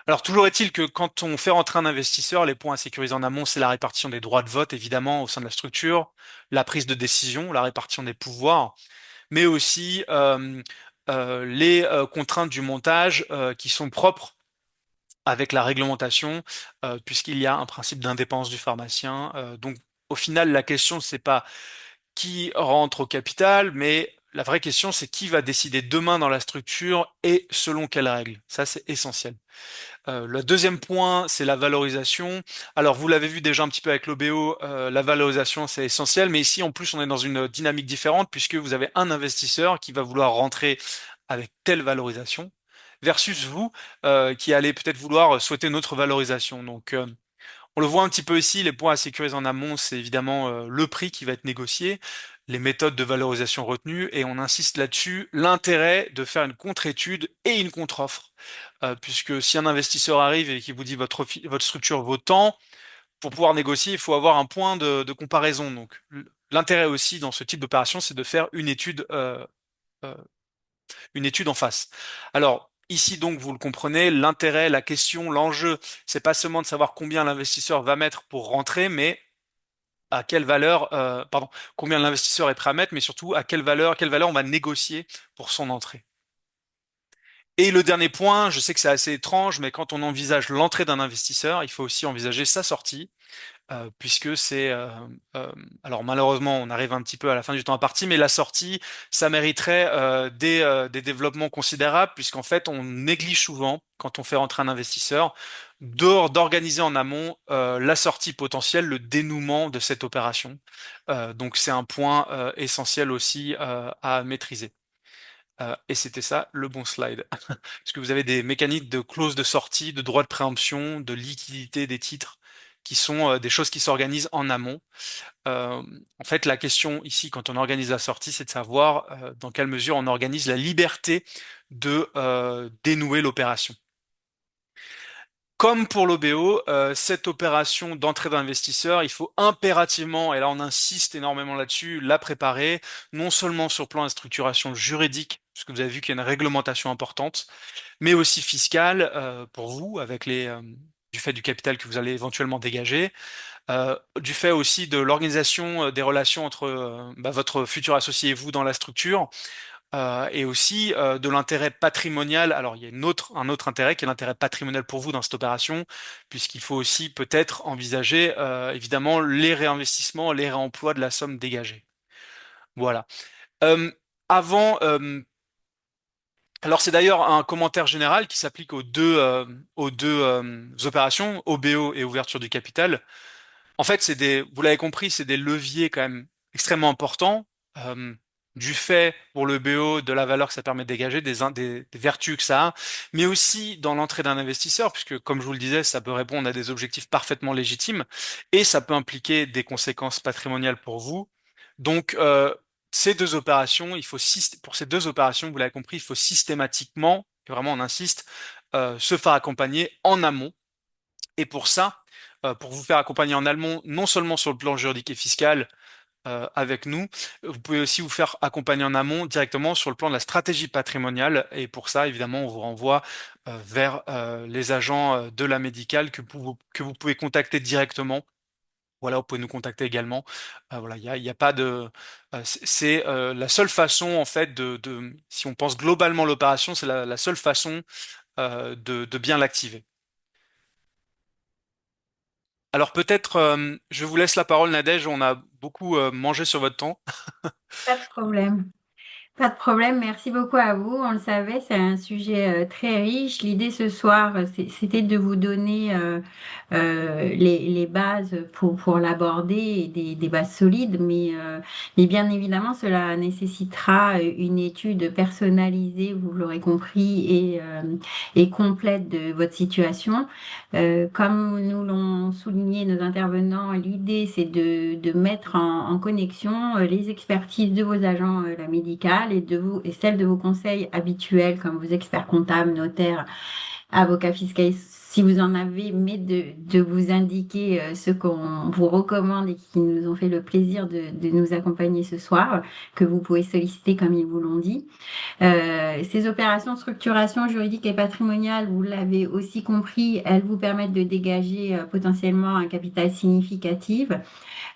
Alors, toujours est-il que quand on fait rentrer un investisseur, les points à sécuriser en amont, c'est la répartition des droits de vote, évidemment, au sein de la structure, la prise de décision, la répartition des pouvoirs, mais aussi les contraintes du montage qui sont propres avec la réglementation, puisqu'il y a un principe d'indépendance du pharmacien. Donc, au final, la question, c'est pas qui rentre au capital, mais la vraie question, c'est qui va décider demain dans la structure et selon quelles règles. Ça, c'est essentiel. Le deuxième point, c'est la valorisation. Alors, vous l'avez vu déjà un petit peu avec l'OBO, la valorisation, c'est essentiel, mais ici, en plus, on est dans une dynamique différente puisque vous avez un investisseur qui va vouloir rentrer avec telle valorisation versus vous qui allez peut-être vouloir souhaiter une autre valorisation. Donc, on le voit un petit peu ici, les points à sécuriser en amont, c'est évidemment le prix qui va être négocié, les méthodes de valorisation retenues, et on insiste là-dessus, l'intérêt de faire une contre-étude et une contre-offre. Puisque si un investisseur arrive et qui vous dit votre structure vaut tant, pour pouvoir négocier, il faut avoir un point de comparaison. Donc l'intérêt aussi dans ce type d'opération, c'est de faire euh, une étude en face. Alors, ici donc, vous le comprenez, l'intérêt, la question, l'enjeu, c'est pas seulement de savoir combien l'investisseur va mettre pour rentrer, mais à quelle valeur, pardon, combien l'investisseur est prêt à mettre, mais surtout à quelle valeur on va négocier pour son entrée. Et le dernier point, je sais que c'est assez étrange, mais quand on envisage l'entrée d'un investisseur, il faut aussi envisager sa sortie puisque c'est alors malheureusement on arrive un petit peu à la fin du temps imparti, mais la sortie ça mériterait des développements considérables puisqu'en fait on néglige souvent quand on fait rentrer un investisseur d'organiser en amont la sortie potentielle, le dénouement de cette opération. Donc c'est un point essentiel aussi à maîtriser. Et c'était ça le bon slide. Parce que vous avez des mécaniques de clause de sortie, de droit de préemption, de liquidité des titres, qui sont des choses qui s'organisent en amont. Euh, En fait, la question ici, quand on organise la sortie, c'est de savoir dans quelle mesure on organise la liberté de dénouer l'opération. Comme pour l'OBO, cette opération d'entrée d'investisseur, il faut impérativement, et là on insiste énormément là-dessus, la préparer, non seulement sur le plan de structuration juridique, puisque vous avez vu qu'il y a une réglementation importante, mais aussi fiscale pour vous, avec du fait du capital que vous allez éventuellement dégager, du fait aussi de l'organisation des relations entre bah, votre futur associé et vous dans la structure, et aussi de l'intérêt patrimonial. Alors, il y a un autre intérêt qui est l'intérêt patrimonial pour vous dans cette opération, puisqu'il faut aussi peut-être envisager évidemment les réinvestissements, les réemplois de la somme dégagée. Voilà. Euh, avant, alors c'est d'ailleurs un commentaire général qui s'applique aux deux opérations, OBO et ouverture du capital. En fait, vous l'avez compris, c'est des leviers quand même extrêmement importants, euh, du fait pour le BO de la valeur que ça permet de dégager, des vertus que ça a, mais aussi dans l'entrée d'un investisseur, puisque comme je vous le disais, ça peut répondre à des objectifs parfaitement légitimes, et ça peut impliquer des conséquences patrimoniales pour vous. Donc, ces deux opérations, pour ces deux opérations, vous l'avez compris, il faut systématiquement, et vraiment on insiste, se faire accompagner en amont et pour ça, pour vous faire accompagner en allemand, non seulement sur le plan juridique et fiscal avec nous, vous pouvez aussi vous faire accompagner en amont directement sur le plan de la stratégie patrimoniale. Et pour ça, évidemment, on vous renvoie vers les agents de la médicale que vous pouvez contacter directement. Voilà, vous pouvez nous contacter également. Voilà, il y a pas de. C'est la seule façon, en fait, si on pense globalement l'opération, c'est la seule façon de bien l'activer. Alors peut-être, je vous laisse la parole, Nadège. On a beaucoup mangé sur votre temps. Pas de problème. Pas de problème, merci beaucoup à vous. On le savait, c'est un sujet très riche. L'idée ce soir, c'était de vous donner les bases pour l'aborder et des bases solides, mais bien évidemment, cela nécessitera une étude personnalisée, vous l'aurez compris, et complète de votre situation. Comme nous l'ont souligné nos intervenants, l'idée c'est de mettre en connexion les expertises de vos agents la médicale et de vous et celles de vos conseils habituels comme vos experts comptables, notaires, avocats fiscaux si vous en avez, mais de vous indiquer ce qu'on vous recommande et qui nous ont fait le plaisir de nous accompagner ce soir, que vous pouvez solliciter comme ils vous l'ont dit. Ces opérations de structuration juridique et patrimoniale, vous l'avez aussi compris, elles vous permettent de dégager potentiellement un capital significatif.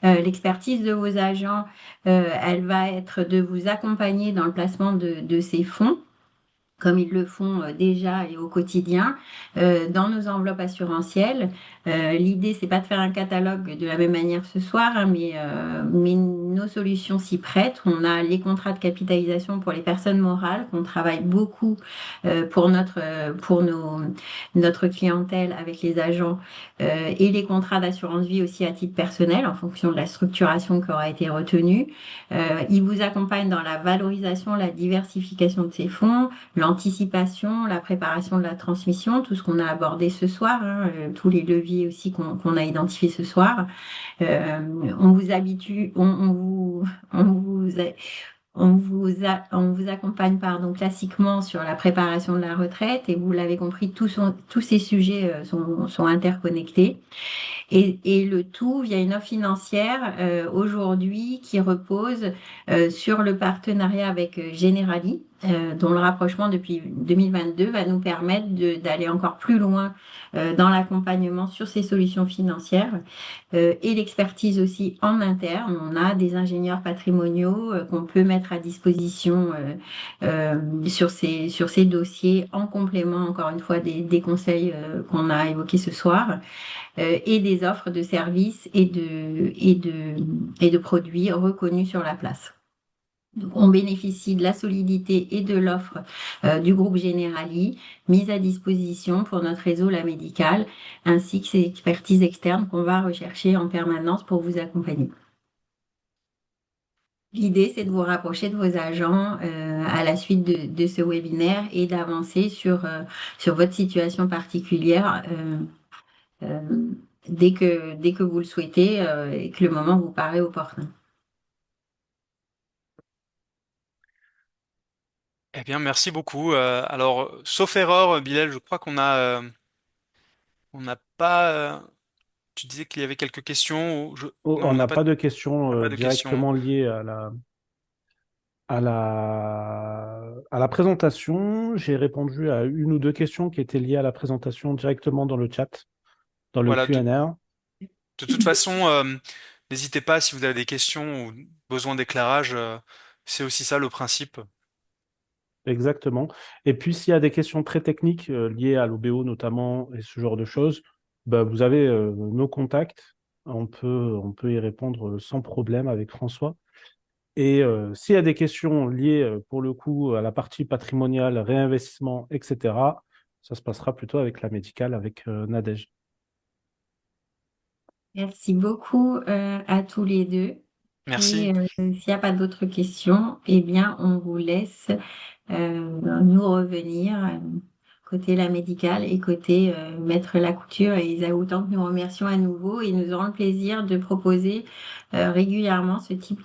L'expertise de vos agents, elle va être de vous accompagner dans le placement de ces fonds comme ils le font déjà et au quotidien, dans nos enveloppes assurantielles. L'idée, c'est pas de faire un catalogue de la même manière ce soir, hein, mais nos solutions s'y prêtent. On a les contrats de capitalisation pour les personnes morales, qu'on travaille beaucoup pour notre clientèle avec les agents, et les contrats d'assurance vie aussi à titre personnel, en fonction de la structuration qui aura été retenue. Il vous accompagne dans la valorisation, la diversification de ces fonds, l'anticipation, la préparation de la transmission, tout ce qu'on a abordé ce soir, hein, tous les leviers aussi qu'on a identifiés ce soir. Euh, on vous habitue, on vous, on vous accompagne classiquement sur la préparation de la retraite et vous l'avez compris, tous ces sujets sont interconnectés. Et le tout via une offre financière aujourd'hui qui repose sur le partenariat avec Generali, dont le rapprochement depuis 2022 va nous permettre d'aller encore plus loin dans l'accompagnement sur ces solutions financières et l'expertise aussi en interne. On a des ingénieurs patrimoniaux qu'on peut mettre à disposition sur ces dossiers en complément, encore une fois, des conseils qu'on a évoqués ce soir et des offres de services et de produits reconnus sur la place. Donc, on bénéficie de la solidité et de l'offre du groupe Generali, mise à disposition pour notre réseau La Médicale, ainsi que ces expertises externes qu'on va rechercher en permanence pour vous accompagner. L'idée, c'est de vous rapprocher de vos agents à la suite de ce webinaire et d'avancer sur votre situation particulière euh, dès que vous le souhaitez et que le moment vous paraît opportun. Eh bien, merci beaucoup. Alors, sauf erreur, Bilal, je crois on n'a pas. Tu disais qu'il y avait quelques questions. Oh, Non, on on n'a n'a pas, pas de questions pas de questions. directement liées à la présentation. J'ai répondu à une ou deux questions qui étaient liées à la présentation directement dans le chat, dans le Voilà. Q&A. De toute façon, n'hésitez pas si vous avez des questions ou besoin d'éclairage. C'est aussi ça le principe. Exactement. Et puis, s'il y a des questions très techniques liées à l'OBO notamment et ce genre de choses, bah, vous avez nos contacts. On peut y répondre sans problème avec François. Et s'il y a des questions liées pour le coup à la partie patrimoniale, réinvestissement, etc., ça se passera plutôt avec la médicale, avec Nadège. Merci beaucoup à tous les deux. Merci. Et s'il n'y a pas d'autres questions, eh bien, on vous laisse nous revenir côté la médicale et côté Maître Lacouture et Isaou Tank. Nous remercions à nouveau et nous aurons le plaisir de proposer régulièrement ce type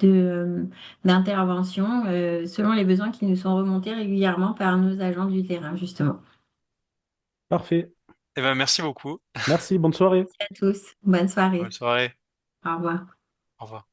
d'intervention selon les besoins qui nous sont remontés régulièrement par nos agents du terrain, justement. Parfait. Eh ben, merci beaucoup. Merci, bonne soirée. À tous, bonne Bonne soirée. soirée. Au revoir. Au revoir.